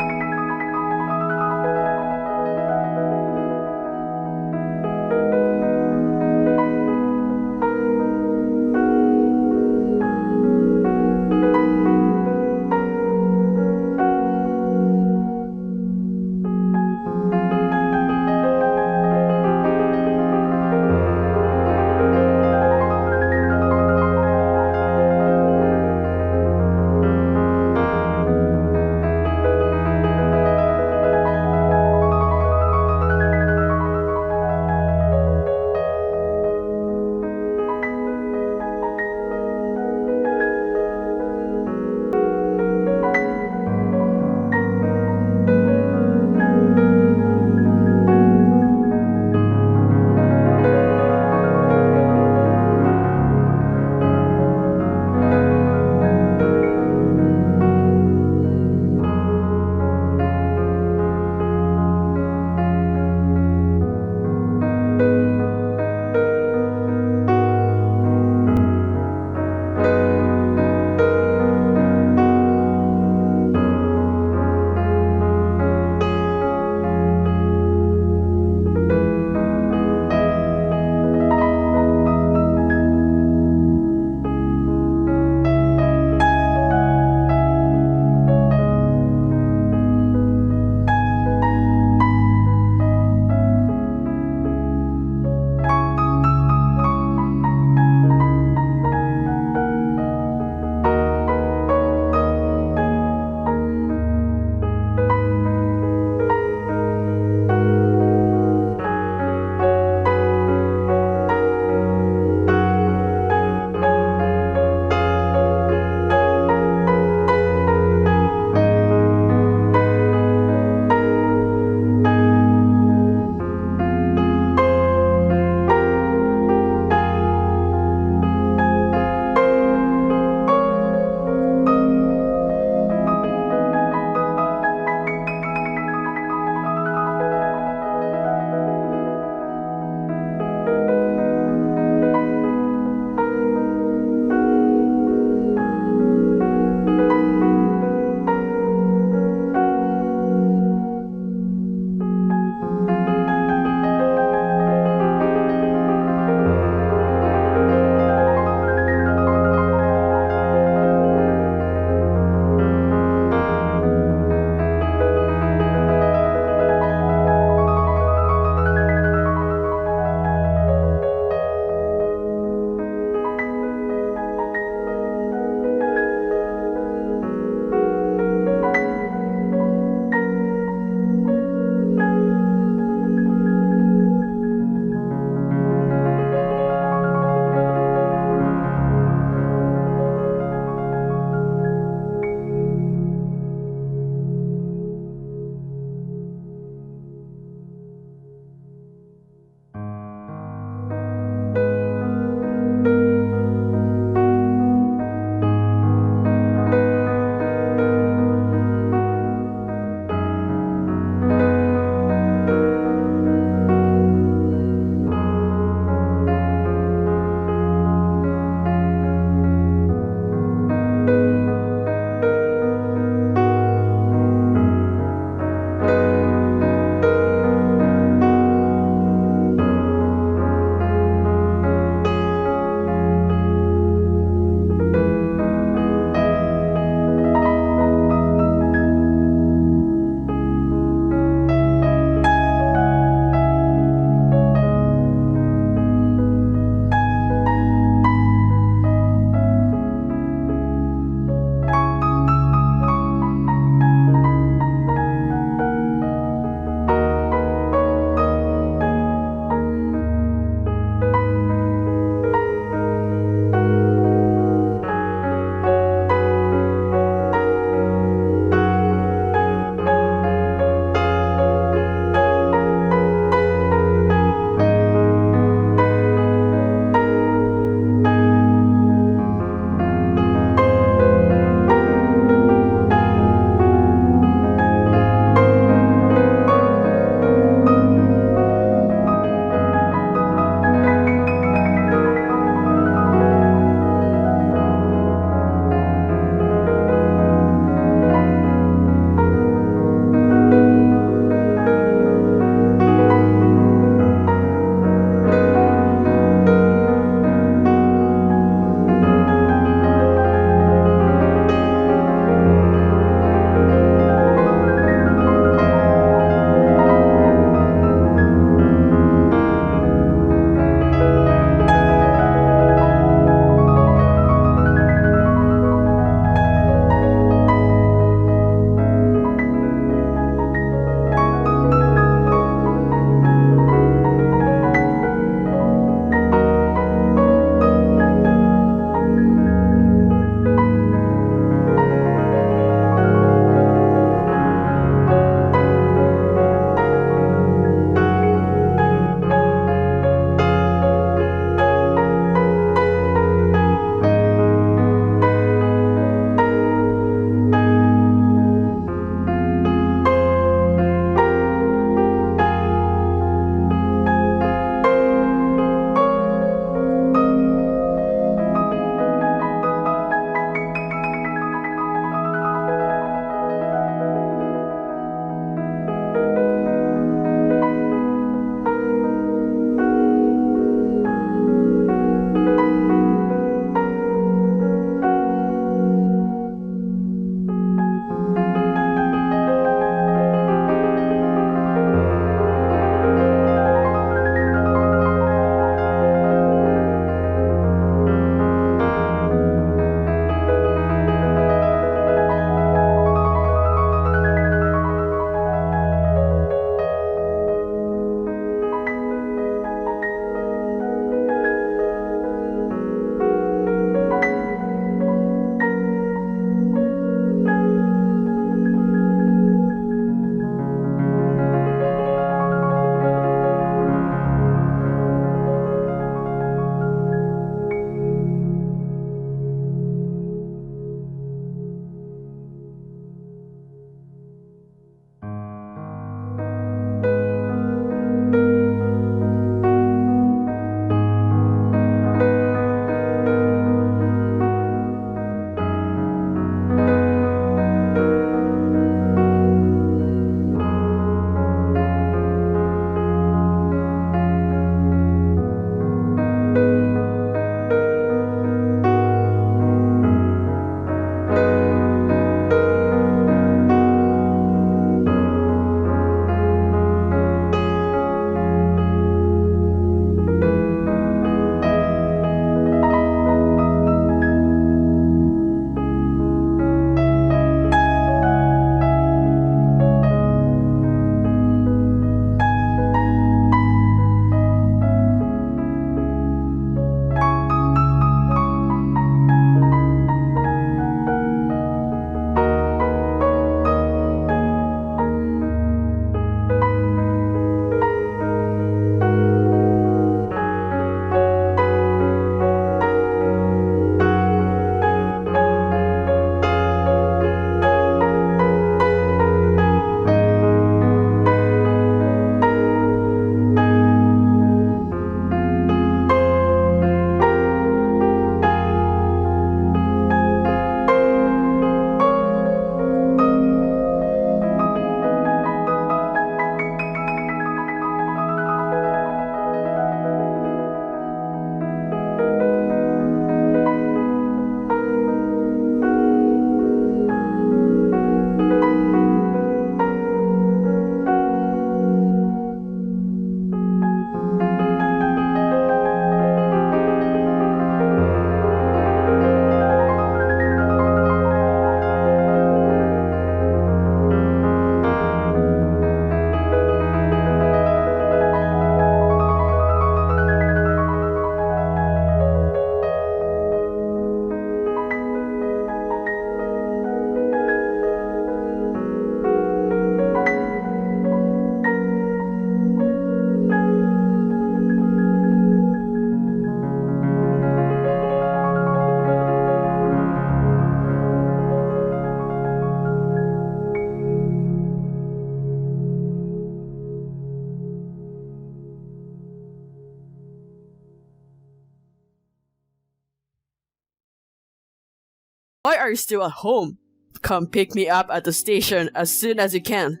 Why are you still at home? Come pick me up at the station as soon as you can.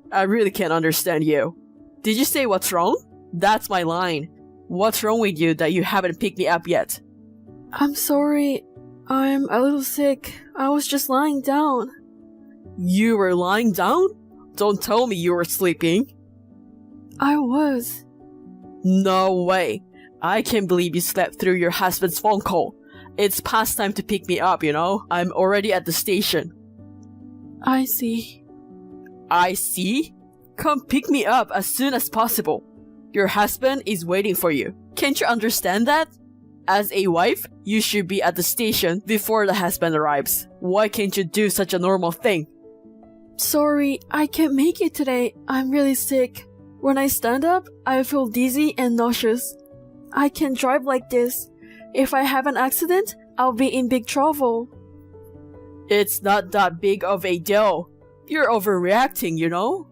I really can't understand you. Did you say what's wrong? That's my line. What's wrong with you that you haven't picked me up yet? I'm sorry. I'm a little sick. I was just lying down. You were lying down? Don't tell me you were sleeping. I was. No way. I can't believe you slept through your husband's phone call. It's past time to pick me up, you know? I'm already at the station. I see. I see? Come pick me up as soon as possible. Your husband is waiting for you. Can't you understand that? As a wife, you should be at the station before the husband arrives. Why can't you do such a normal thing? Sorry, I can't make it today. I'm really sick. When I stand up, I feel dizzy and nauseous. I can't drive like this. If I have an accident, I'll be in big trouble. It's not that big of a deal. You're overreacting, you know?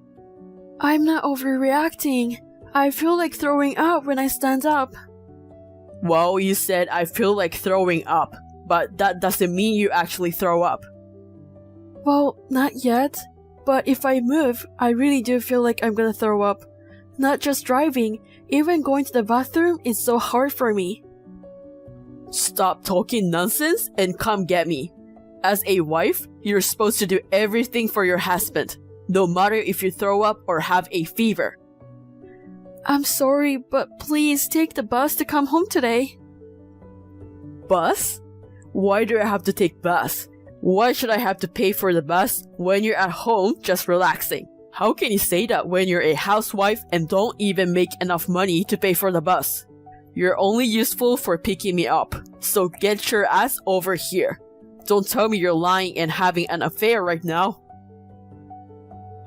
I'm not overreacting. I feel like throwing up when I stand up. Well, you said I feel like throwing up, but that doesn't mean you actually throw up. Well, not yet. But if I move, I really do feel like I'm gonna throw up. Not just driving, even going to the bathroom is so hard for me. Stop talking nonsense and come get me. As a wife, you're supposed to do everything for your husband, no matter if you throw up or have a fever. I'm sorry, but please take the bus to come home today. Bus? Why do I have to take bus? Why should I have to pay for the bus when you're at home just relaxing? How can you say that when you're a housewife and don't even make enough money to pay for the bus? You're only useful for picking me up, so get your ass over here. Don't tell me you're lying and having an affair right now.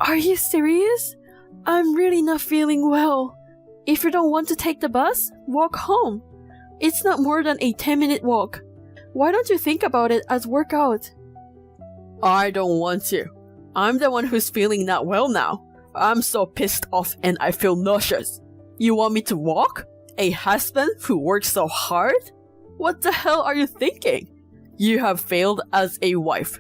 Are you serious? I'm really not feeling well. If you don't want to take the bus, walk home. It's not more than a 10-minute walk. Why don't you think about it as workout? I don't want to. I'm the one who's feeling not well now. I'm so pissed off and I feel nauseous. You want me to walk? A husband who works so hard? What the hell are you thinking? You have failed as a wife.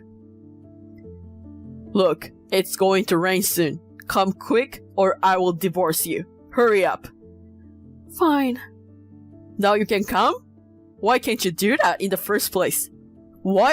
Look, it's going to rain soon. Come quick or I will divorce you. Hurry up. Fine. Now you can come? Why can't you do that in the first place? Why?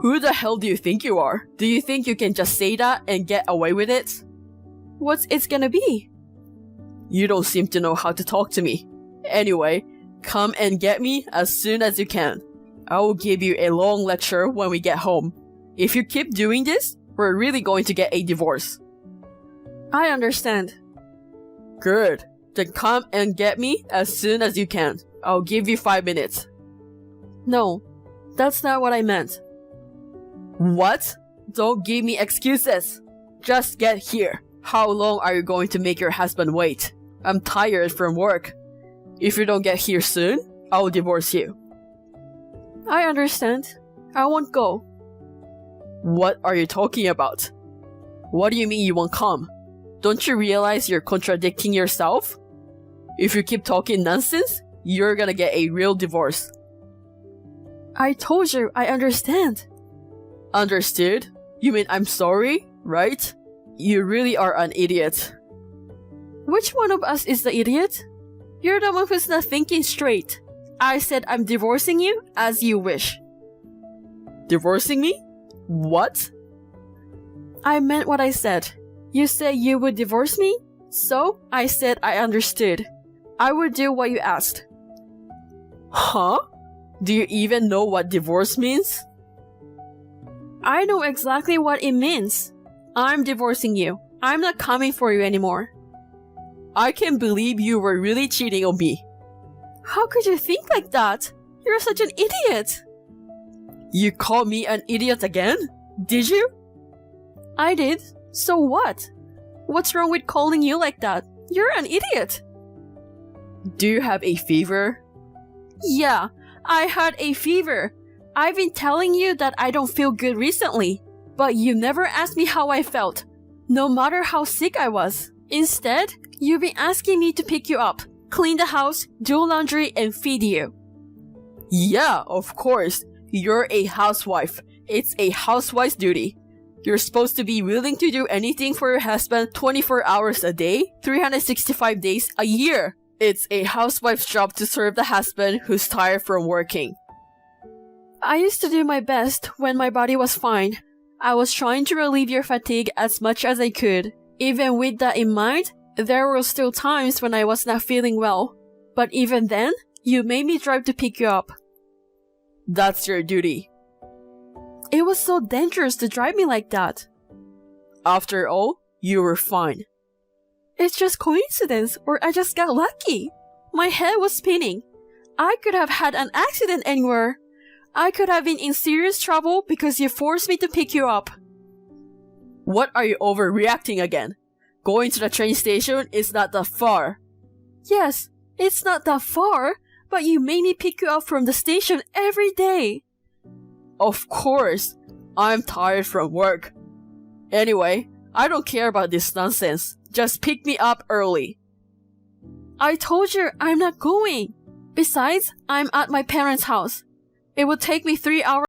Who the hell do you think you are? Do you think you can just say that and get away with it? What's it's gonna be? You don't seem to know how to talk to me. Anyway, come and get me as soon as you can. I will give you a long lecture when we get home. If you keep doing this, we're really going to get a divorce. I understand. Good. Then come and get me as soon as you can. I'll give you 5 minutes. No, that's not what I meant. What? Don't give me excuses. Just get here. How long are you going to make your husband wait? I'm tired from work. If you don't get here soon, I'll divorce you. I understand. I won't go. What are you talking about? What do you mean you won't come? Don't you realize you're contradicting yourself? If you keep talking nonsense, you're gonna get a real divorce. I told you I understand. Understood? You mean I'm sorry, right? You really are an idiot. Which one of us is the idiot? You're the one who's not thinking straight. I said I'm divorcing you as you wish. Divorcing me? What? I meant what I said. You said you would divorce me, so I said I understood. I would do what you asked. Huh? Do you even know what divorce means? I know exactly what it means. I'm divorcing you. I'm not coming for you anymore. I can't believe you were really cheating on me. How could you think like that? You're such an idiot. You called me an idiot again? Did you? I did. So what? What's wrong with calling you like that? You're an idiot. Do you have a fever? Yeah, I had a fever. I've been telling you that I don't feel good recently, but you never asked me how I felt, no matter how sick I was. Instead, you've been asking me to pick you up, clean the house, do laundry, and feed you. Yeah, of course. You're a housewife. It's a housewife's duty. You're supposed to be willing to do anything for your husband 24 hours a day, 365 days a year. It's a housewife's job to serve the husband who's tired from working. I used to do my best when my body was fine. I was trying to relieve your fatigue as much as I could. Even with that in mind, there were still times when I was not feeling well. But even then, you made me drive to pick you up. That's your duty. It was so dangerous to drive me like that. After all, you were fine. It's just coincidence, or I just got lucky. My head was spinning. I could have had an accident anywhere. I could have been in serious trouble because you forced me to pick you up. What are you overreacting again? Going to the train station is not that far. Yes, it's not that far, but you made me pick you up from the station every day. Of course, I'm tired from work. Anyway, I don't care about this nonsense. Just pick me up early. I told you I'm not going. Besides, I'm at my parents' house. It would take me 3 hours.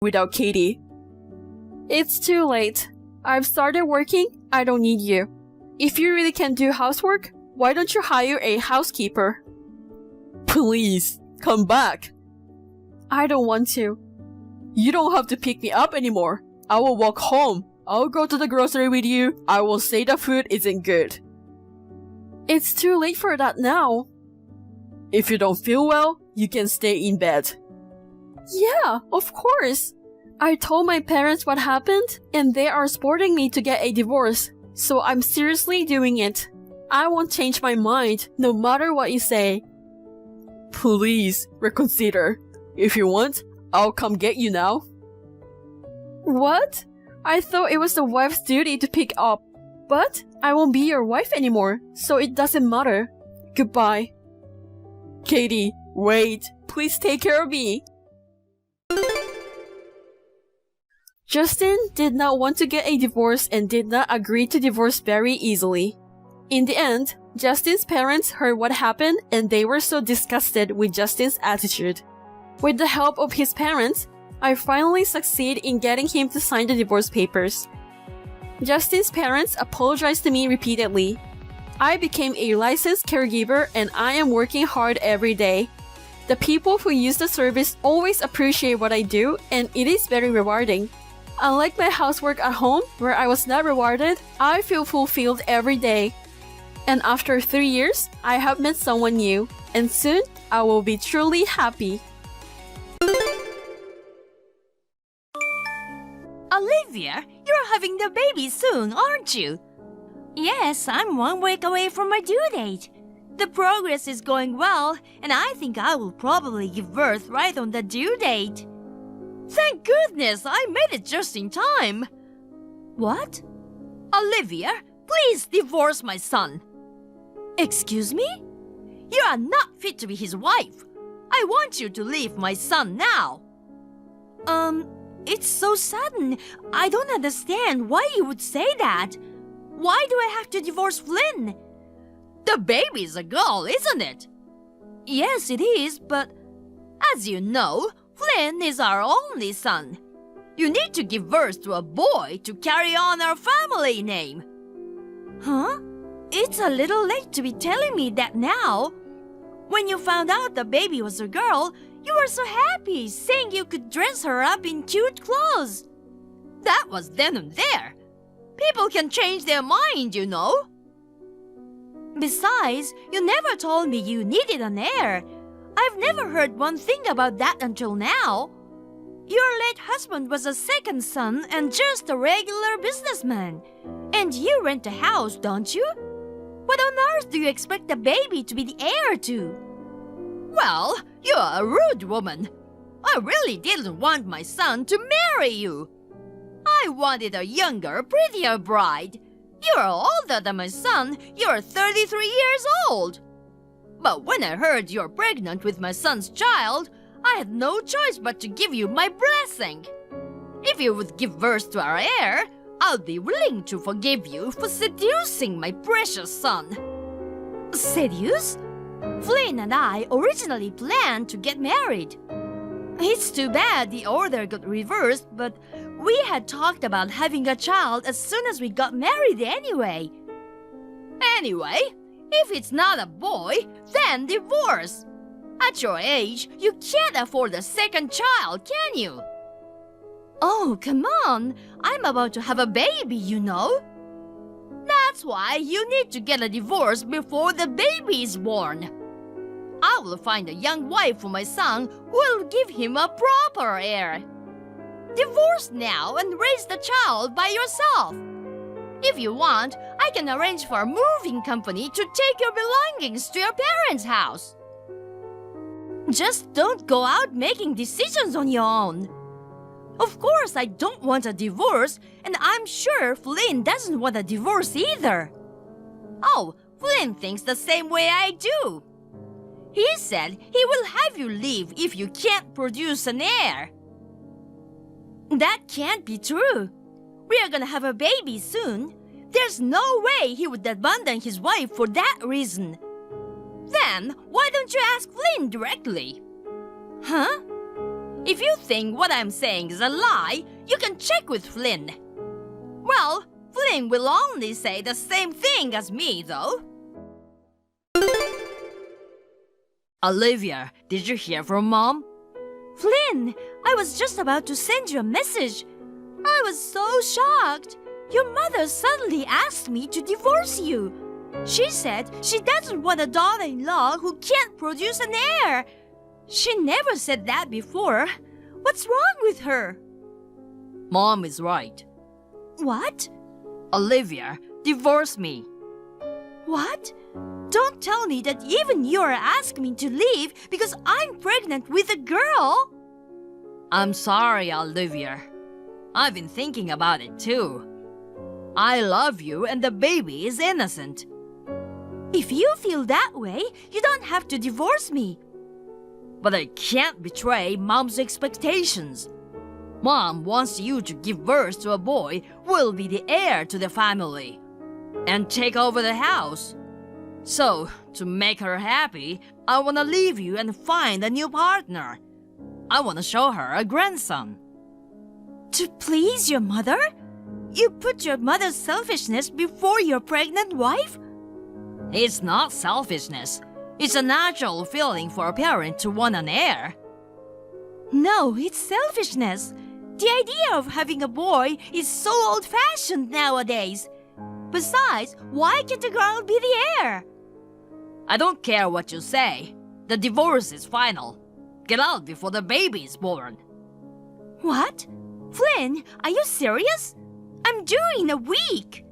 without Katie. It's too late. I've started working. I don't need you. If you really can do housework, why don't you hire a housekeeper? Please, come back. I don't want to. You don't have to pick me up anymore. I will walk home. I'll go to the grocery with you. I will say the food isn't good. It's too late for that now. If you don't feel well, you can stay in bed. Yeah, of course. I told my parents what happened, and they are supporting me to get a divorce, so I'm seriously doing it. I won't change my mind, no matter what you say. Please, reconsider. If you want, I'll come get you now. What? I thought it was the wife's duty to pick up. But I won't be your wife anymore, so it doesn't matter. Goodbye. Katie, wait. Please take care of me. Justin did not want to get a divorce and did not agree to divorce very easily. In the end, Justin's parents heard what happened and they were so disgusted with Justin's attitude. With the help of his parents, I finally succeed in getting him to sign the divorce papers. Justin's parents apologized to me repeatedly. I became a licensed caregiver and I am working hard every day. The people who use the service always appreciate what I do and it is very rewarding. Unlike my housework at home, where I was not rewarded, I feel fulfilled every day. And after 3 years, I have met someone new, and soon I will be truly happy. Olivia, you're having the baby soon, aren't you? Yes, I'm 1 week away from my due date. The progress is going well, and I think I will probably give birth right on the due date. Thank goodness I made it just in time. What? Olivia, please divorce my son. Excuse me? You are not fit to be his wife. I want you to leave my son now. It's so sudden. I don't understand why you would say that. Why do I have to divorce Flynn? The baby's a girl, isn't it? Yes, it is, but as you know, Flynn is our only son. You need to give birth to a boy to carry on our family name. Huh? It's a little late to be telling me that now. When you found out the baby was a girl, you were so happy, saying you could dress her up in cute clothes. That was then and there. People can change their mind, you know. Besides, you never told me you needed an heir. I've never heard one thing about that until now. Your late husband was a second son and just a regular businessman. And you rent a house, don't you? What on earth do you expect the baby to be the heir to? Well, you're a rude woman. I really didn't want my son to marry you. I wanted a younger, prettier bride. You're older than my son. You're 33 years old. But when I heard you're pregnant with my son's child, I had no choice but to give you my blessing. If you would give birth to our heir, I'll be willing to forgive you for seducing my precious son. Seduce? Flynn and I originally planned to get married. It's too bad the order got reversed, but we had talked about having a child as soon as we got married anyway. Anyway, if it's not a boy, then divorce. At your age, you can't afford a second child, can you? Oh, come on. I'm about to have a baby, you know. That's why you need to get a divorce before the baby is born. I will find a young wife for my son who will give him a proper heir. Divorce now and raise the child by yourself. If you want, I can arrange for a moving company to take your belongings to your parents' house. Just don't go out making decisions on your own. Of course, I don't want a divorce, and I'm sure Flynn doesn't want a divorce either. Oh, Flynn thinks the same way I do. He said he will have you leave if you can't produce an heir. That can't be true. We are gonna have a baby soon. There's no way he would abandon his wife for that reason. Then, why don't you ask Flynn directly? Huh? If you think what I'm saying is a lie, you can check with Flynn. Well, Flynn will only say the same thing as me, though. Olivia, did you hear from Mom? Flynn, I was just about to send you a message. I was so shocked. Your mother suddenly asked me to divorce you. She said she doesn't want a daughter-in-law who can't produce an heir. She never said that before. What's wrong with her? Mom is right. What? Olivia, divorce me. What? Don't tell me that even you are asking me to leave because I'm pregnant with a girl. I'm sorry, Olivia. I've been thinking about it too. I love you and the baby is innocent. If you feel that way, you don't have to divorce me. But I can't betray Mom's expectations. Mom wants you to give birth to a boy who will be the heir to the family and take over the house. So, to make her happy, I want to leave you and find a new partner. I want to show her a grandson. To please your mother? You put your mother's selfishness before your pregnant wife? It's not selfishness. It's a natural feeling for a parent to want an heir. No, it's selfishness. The idea of having a boy is so old-fashioned nowadays. Besides, why can't a girl be the heir? I don't care what you say. The divorce is final. Get out before the baby is born. What? Flynn, are you serious? I'm due in a week.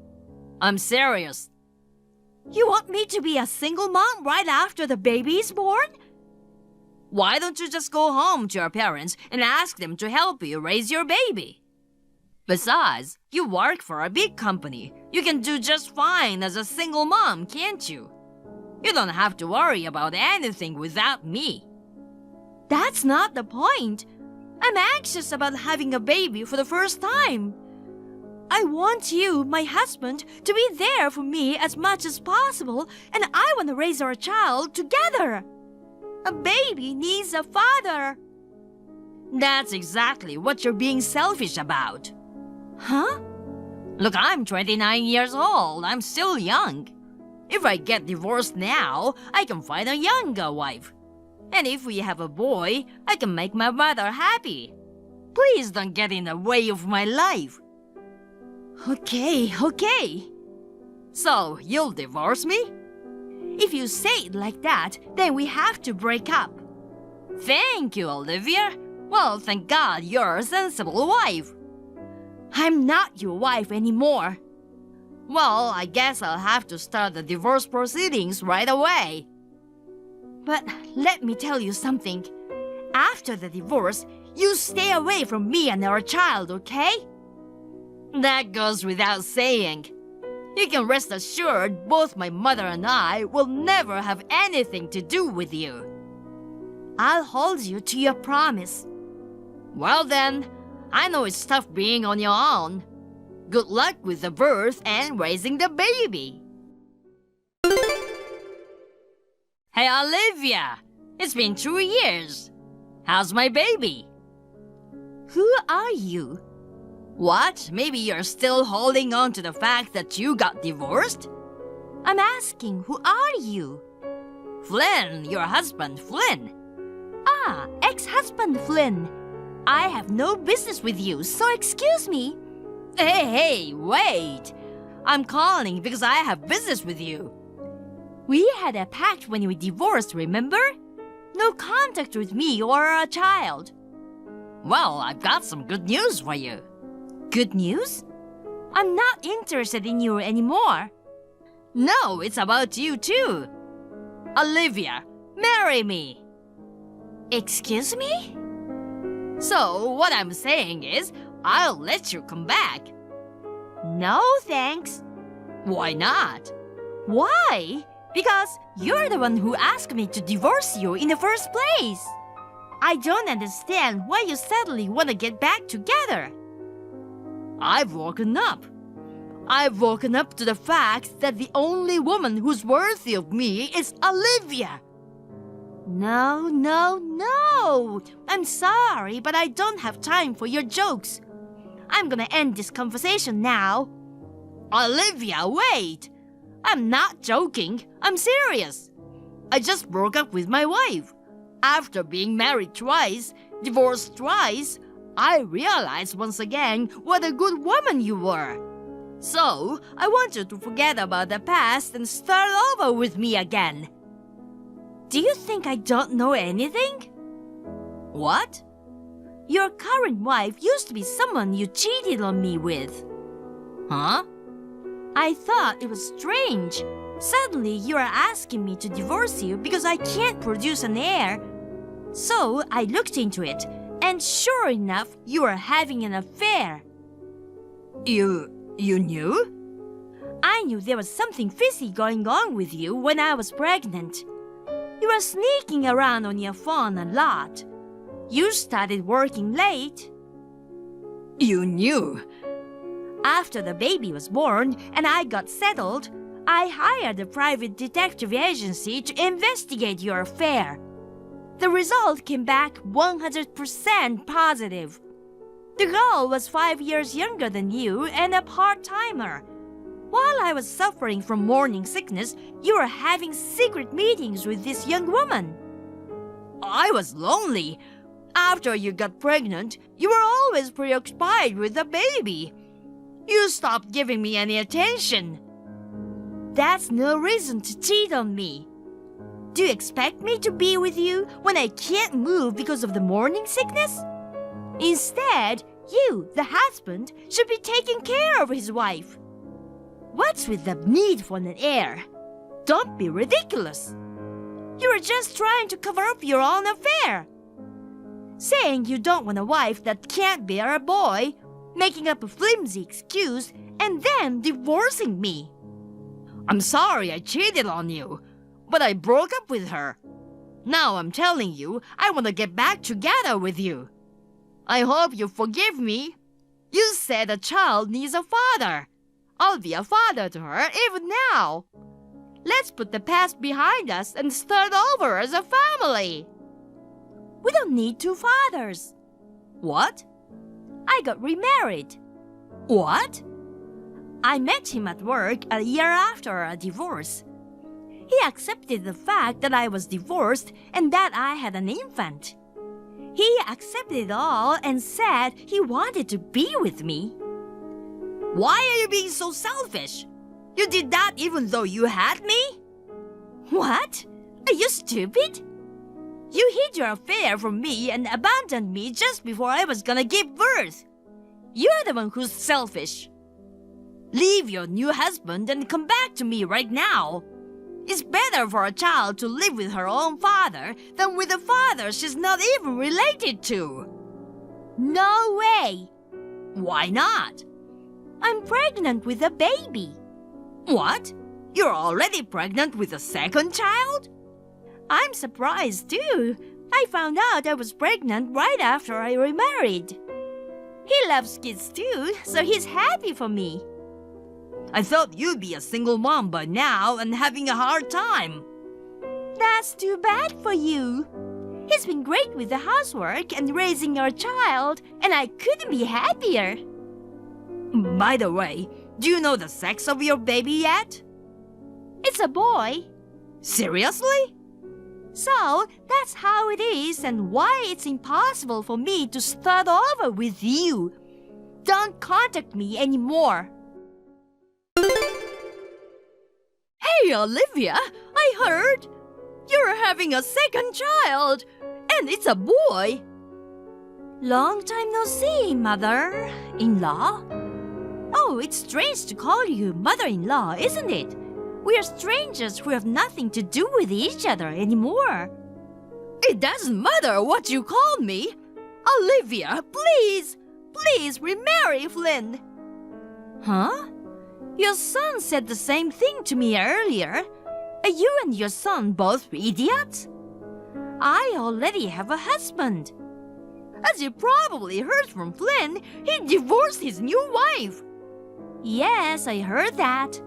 I'm serious. You want me to be a single mom right after the baby is born? Why don't you just go home to your parents and ask them to help you raise your baby? Besides, you work for a big company. You can do just fine as a single mom, can't you? You don't have to worry about anything without me. That's not the point. I'm anxious about having a baby for the first time. I want you, my husband, to be there for me as much as possible, and I want to raise our child together. A baby needs a father. That's exactly what you're being selfish about. Huh? Look, I'm 29 years old. I'm still young. If I get divorced now, I can find a younger wife. And if we have a boy, I can make my mother happy. Please don't get in the way of my life. Okay. So, you'll divorce me? If you say it like that, then we have to break up. Thank you, Olivia. Well, thank God you're a sensible wife. I'm not your wife anymore. Well, I guess I'll have to start the divorce proceedings right away. But let me tell you something. After the divorce, you stay away from me and our child, okay? That goes without saying. You can rest assured both my mother and I will never have anything to do with you. I'll hold you to your promise. Well then, I know it's tough being on your own. Good luck with the birth and raising the baby. Hey Olivia, it's been 2 years. How's my baby? Who are you? What? Maybe you're still holding on to the fact that you got divorced? I'm asking, who are you? Flynn, your husband, Flynn. Ah, ex-husband Flynn. I have no business with you, so excuse me. Hey, wait. I'm calling because I have business with you. We had a pact when we divorced, remember? No contact with me or our child. Well, I've got some good news for you. Good news? I'm not interested in you anymore. No, it's about you too. Olivia, marry me. Excuse me? So, what I'm saying is, I'll let you come back. No, thanks. Why not? Why? Because you're the one who asked me to divorce you in the first place. I don't understand why you suddenly want to get back together. I've woken up. I've woken up to the fact that the only woman who's worthy of me is Olivia. No, no, no! I'm sorry, but I don't have time for your jokes. I'm gonna end this conversation now. Olivia, wait! I'm not joking. I'm serious. I just broke up with my wife. After being married twice, divorced twice, I realized once again what a good woman you were. So, I want you to forget about the past and start over with me again. Do you think I don't know anything? What? Your current wife used to be someone you cheated on me with. Huh? I thought it was strange. Suddenly, you are asking me to divorce you because I can't produce an heir. So, I looked into it, and sure enough, you are having an affair. You knew? I knew there was something fishy going on with you when I was pregnant. You were sneaking around on your phone a lot. You started working late. You knew? After the baby was born and I got settled, I hired a private detective agency to investigate your affair. The result came back 100% positive. The girl was 5 years younger than you and a part-timer. While I was suffering from morning sickness, you were having secret meetings with this young woman. I was lonely. After you got pregnant, you were always preoccupied with the baby. You stopped giving me any attention. That's no reason to cheat on me. Do you expect me to be with you when I can't move because of the morning sickness? Instead, you, the husband, should be taking care of his wife. What's with the need for an heir? Don't be ridiculous. You are just trying to cover up your own affair. Saying you don't want a wife that can't bear a boy, making up a flimsy excuse, and then divorcing me. I'm sorry I cheated on you, but I broke up with her. Now I'm telling you, I want to get back together with you. I hope you forgive me. You said a child needs a father. I'll be a father to her even now. Let's put the past behind us and start over as a family. We don't need two fathers. What? I got remarried. What? I met him at work a year after our divorce. He accepted the fact that I was divorced and that I had an infant. He accepted it all and said he wanted to be with me. Why are you being so selfish? You did that even though you had me? What? Are you stupid? You hid your affair from me and abandoned me just before I was gonna give birth. You're the one who's selfish. Leave your new husband and come back to me right now. It's better for a child to live with her own father than with a father she's not even related to. No way. Why not? I'm pregnant with a baby. What? You're already pregnant with a second child? I'm surprised too. I found out I was pregnant right after I remarried. He loves kids too, so he's happy for me. I thought you'd be a single mom by now and having a hard time. That's too bad for you. He's been great with the housework and raising our child, and I couldn't be happier. By the way, do you know the sex of your baby yet? It's a boy. Seriously? So, that's how it is and why it's impossible for me to start over with you. Don't contact me anymore. Hey, Olivia, I heard you're having a second child, and it's a boy. Long time no see, mother-in-law. Oh, it's strange to call you mother-in-law, isn't it? We are strangers who have nothing to do with each other anymore. It doesn't matter what you call me. Olivia, please remarry Flynn. Huh? Your son said the same thing to me earlier. Are you and your son both idiots? I already have a husband. As you probably heard from Flynn, he divorced his new wife. Yes, I heard that.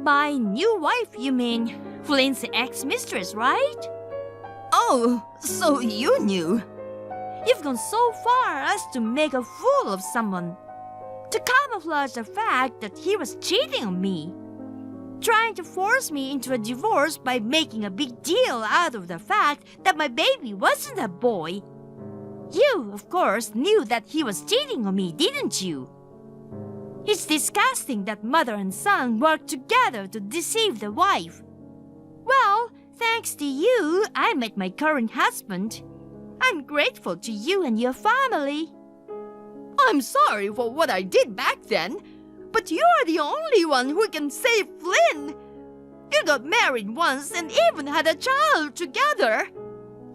By new wife, you mean Flynn's ex-mistress, right? Oh, so you knew. You've gone so far as to make a fool of someone. To camouflage the fact that he was cheating on me. Trying to force me into a divorce by making a big deal out of the fact that my baby wasn't a boy. You, of course, knew that he was cheating on me, didn't you? It's disgusting that mother and son work together to deceive the wife. Well, thanks to you, I met my current husband. I'm grateful to you and your family. I'm sorry for what I did back then, but you're the only one who can save Flynn. You got married once and even had a child together.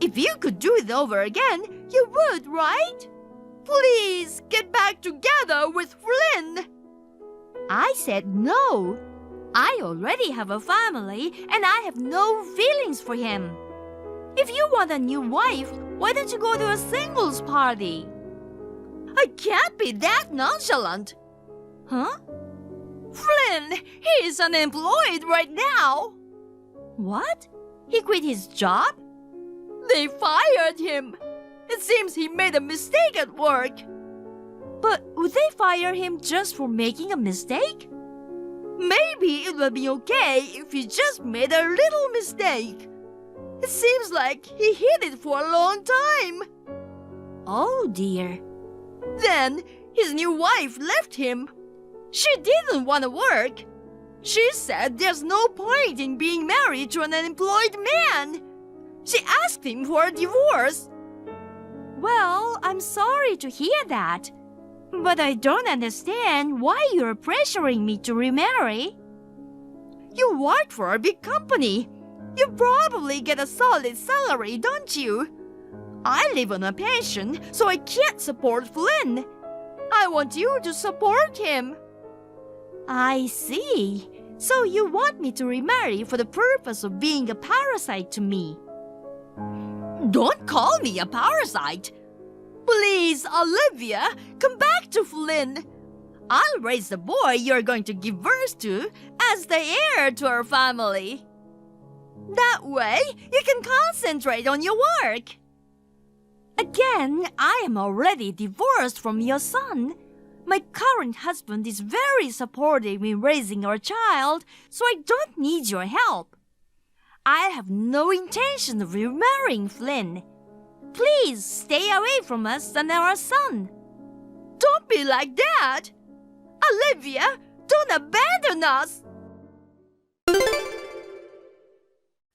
If you could do it over again, you would, right? Please get back together with Flynn. I said no. I already have a family and I have no feelings for him. If you want a new wife, why don't you go to a singles party? I can't be that nonchalant. Huh? Flynn, he is unemployed right now. What? He quit his job? They fired him. It seems he made a mistake at work. But would they fire him just for making a mistake? Maybe it will be okay if he just made a little mistake. It seems like he hid it for a long time. Oh dear. Then his new wife left him. She didn't want to work. She said there's no point in being married to an unemployed man. She asked him for a divorce. Well, I'm sorry to hear that. But I don't understand why you're pressuring me to remarry. You work for a big company. You probably get a solid salary, don't you? I live on a pension, so I can't support Flynn. I want you to support him. I see. So you want me to remarry for the purpose of being a parasite to me. Don't call me a parasite. Please, Olivia, come back to Flynn. I'll raise the boy you're going to give birth to as the heir to our family. That way, you can concentrate on your work. Again, I am already divorced from your son. My current husband is very supportive in raising our child, so I don't need your help. I have no intention of remarrying Flynn. Please stay away from us and our son. Don't be like that. Olivia, don't abandon us.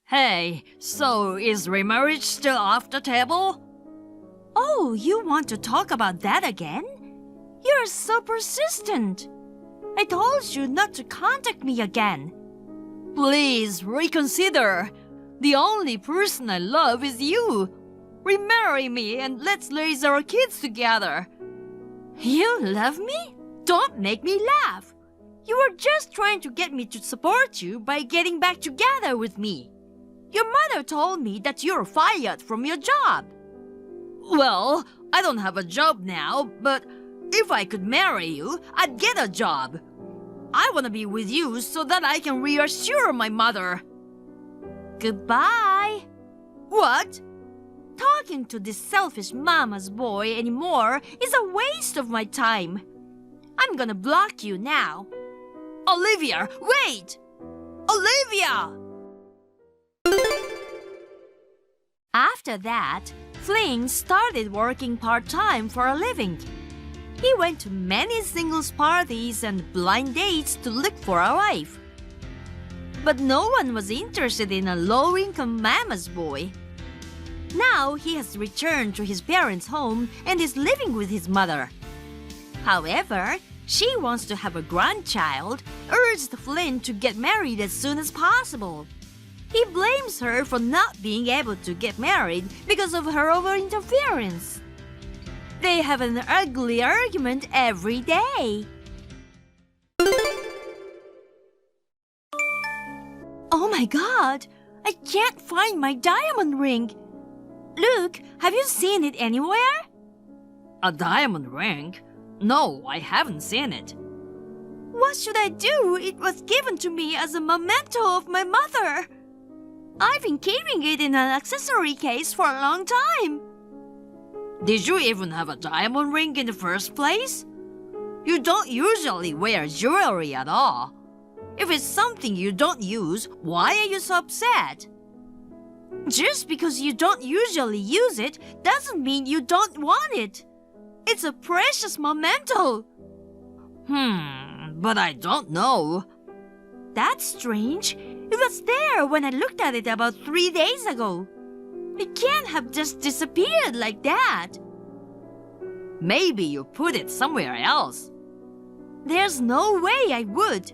Hey, so is remarriage still off the table? Oh, you want to talk about that again? You're so persistent. I told you not to contact me again. Please reconsider. The only person I love is you. Remarry me and let's raise our kids together. You love me? Don't make me laugh. You were just trying to get me to support you by getting back together with me. Your mother told me that you're fired from your job. Well, I don't have a job now, but if I could marry you, I'd get a job. I want to be with you so that I can reassure my mother. Goodbye. What? Talking to this selfish mama's boy anymore is a waste of my time. I'm gonna block you now. Olivia, wait! Olivia! After that, Flynn started working part-time for a living. He went to many singles parties and blind dates to look for a wife. But no one was interested in a low-income mama's boy. Now he has returned to his parents' home and is living with his mother. However, she wants to have a grandchild, urged Flynn to get married as soon as possible. He blames her for not being able to get married because of her over-interference. They have an ugly argument every day. Oh my God! I can't find my diamond ring! Luke, have you seen it anywhere? A diamond ring? No, I haven't seen it. What should I do? It was given to me as a memento of my mother. I've been keeping it in an accessory case for a long time. Did you even have a diamond ring in the first place? You don't usually wear jewelry at all. If it's something you don't use, why are you so upset? Just because you don't usually use it doesn't mean you don't want it. It's a precious memento. But I don't know. That's strange. It was there when I looked at it about 3 days ago. It can't have just disappeared like that. Maybe you put it somewhere else. There's no way I would.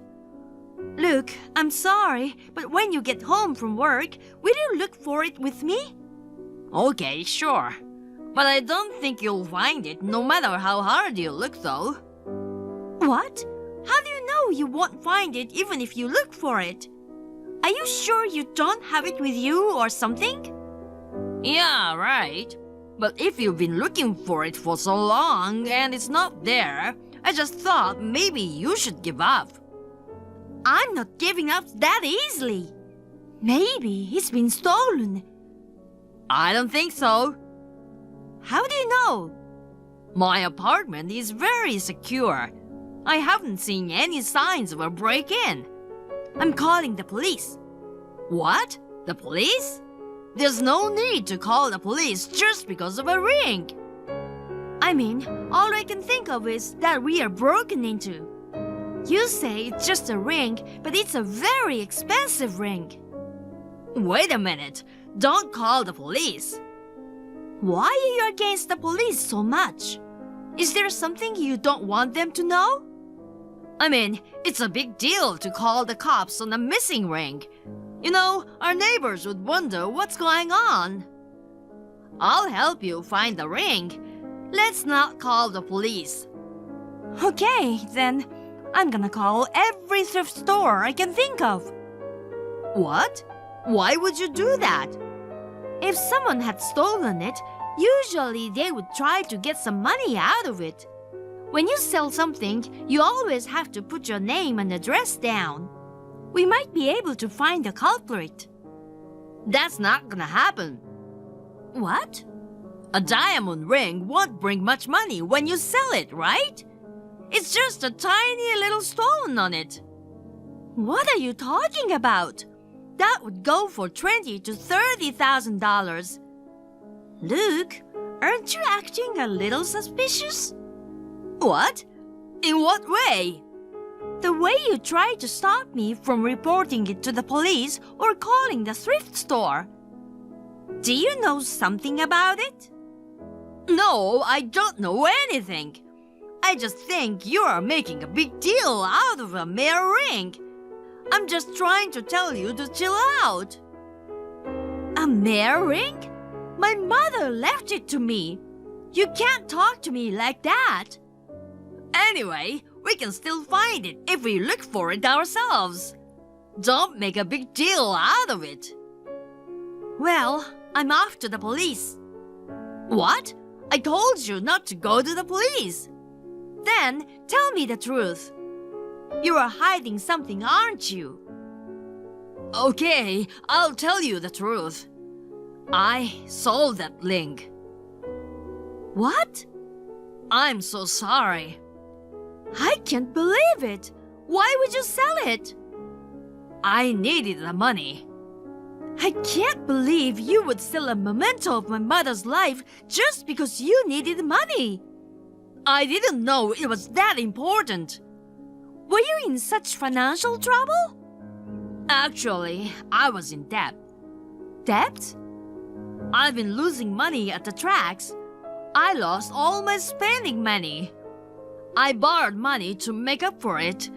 Look, I'm sorry, but when you get home from work, will you look for it with me? Okay, sure. But I don't think you'll find it, no matter how hard you look, though. What? How do you know you won't find it even if you look for it? Are you sure you don't have it with you or something? Yeah, right. But if you've been looking for it for so long and it's not there, I just thought maybe you should give up. I'm not giving up that easily. Maybe it's been stolen. I don't think so. How do you know? My apartment is very secure. I haven't seen any signs of a break-in. I'm calling the police. What? The police? There's no need to call the police just because of a ring. I mean, all I can think of is that we are broken into. You say it's just a ring, but it's a very expensive ring. Wait a minute. Don't call the police. Why are you against the police so much? Is there something you don't want them to know? I mean, it's a big deal to call the cops on a missing ring. You know, our neighbors would wonder what's going on. I'll help you find the ring. Let's not call the police. Okay, then I'm gonna call every thrift store I can think of. What? Why would you do that? If someone had stolen it, usually they would try to get some money out of it. When you sell something, you always have to put your name and address down. We might be able to find the culprit. That's not gonna happen. What? A diamond ring won't bring much money when you sell it, right? It's just a tiny little stone on it. What are you talking about? That would go for $20,000 to $30,000. Luke, aren't you acting a little suspicious? What? In what way? The way you tried to stop me from reporting it to the police or calling the thrift store. Do you know something about it? No, I don't know anything. I just think you are making a big deal out of a mere ring. I'm just trying to tell you to chill out. A mere ring? My mother left it to me. You can't talk to me like that. Anyway, we can still find it if we look for it ourselves. Don't make a big deal out of it. Well, I'm off to the police. What? I told you not to go to the police. Then tell me the truth. You are hiding something, aren't you? Okay, I'll tell you the truth. I sold that ring. What? I'm so sorry. I can't believe it. Why would you sell it? I needed the money. I can't believe you would sell a memento of my mother's life just because you needed money. I didn't know it was that important. Were you in such financial trouble? Actually, I was in debt. Debt? I've been losing money at the tracks. I lost all my spending money. I borrowed money to make up for it.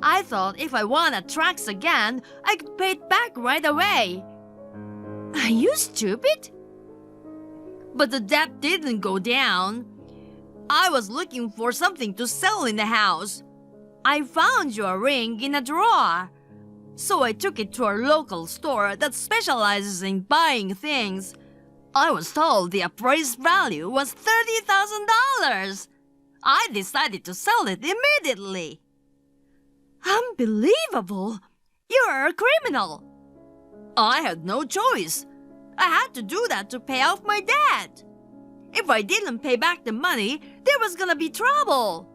I thought if I won at tracks again, I could pay it back right away. Are you stupid? But the debt didn't go down. I was looking for something to sell in the house. I found your ring in a drawer. So I took it to our local store that specializes in buying things. I was told the appraised value was $30,000. I decided to sell it immediately. Unbelievable! You're a criminal. I had no choice. I had to do that to pay off my debt. If I didn't pay back the money, there was gonna be trouble.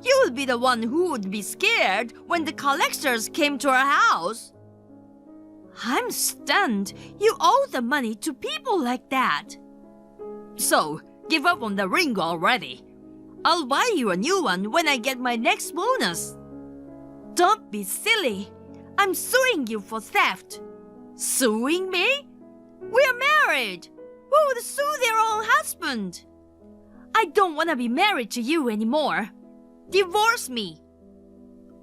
You would be the one who would be scared when the collectors came to our house. I'm stunned. You owe the money to people like that. So, give up on the ring already. I'll buy you a new one when I get my next bonus. Don't be silly. I'm suing you for theft. Suing me? We're married. Who would sue their own husband? I don't want to be married to you anymore. Divorce me.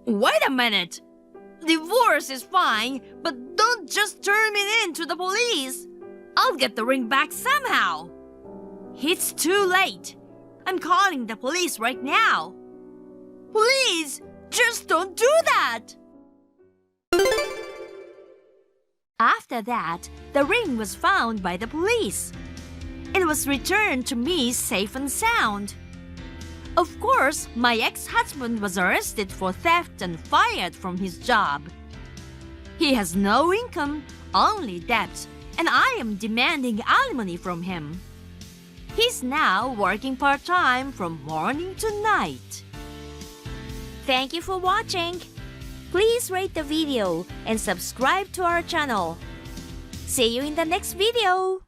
Wait a minute. Divorce is fine, but don't just turn me in to the police. I'll get the ring back somehow. It's too late. I'm calling the police right now. Please, just don't do that. After that, the ring was found by the police. It was returned to me safe and sound. Of course, my ex-husband was arrested for theft and fired from his job. He has no income, only debt, and I am demanding alimony from him. He's now working part-time from morning to night. Thank you for watching. Please rate the video and subscribe to our channel. See you in the next video.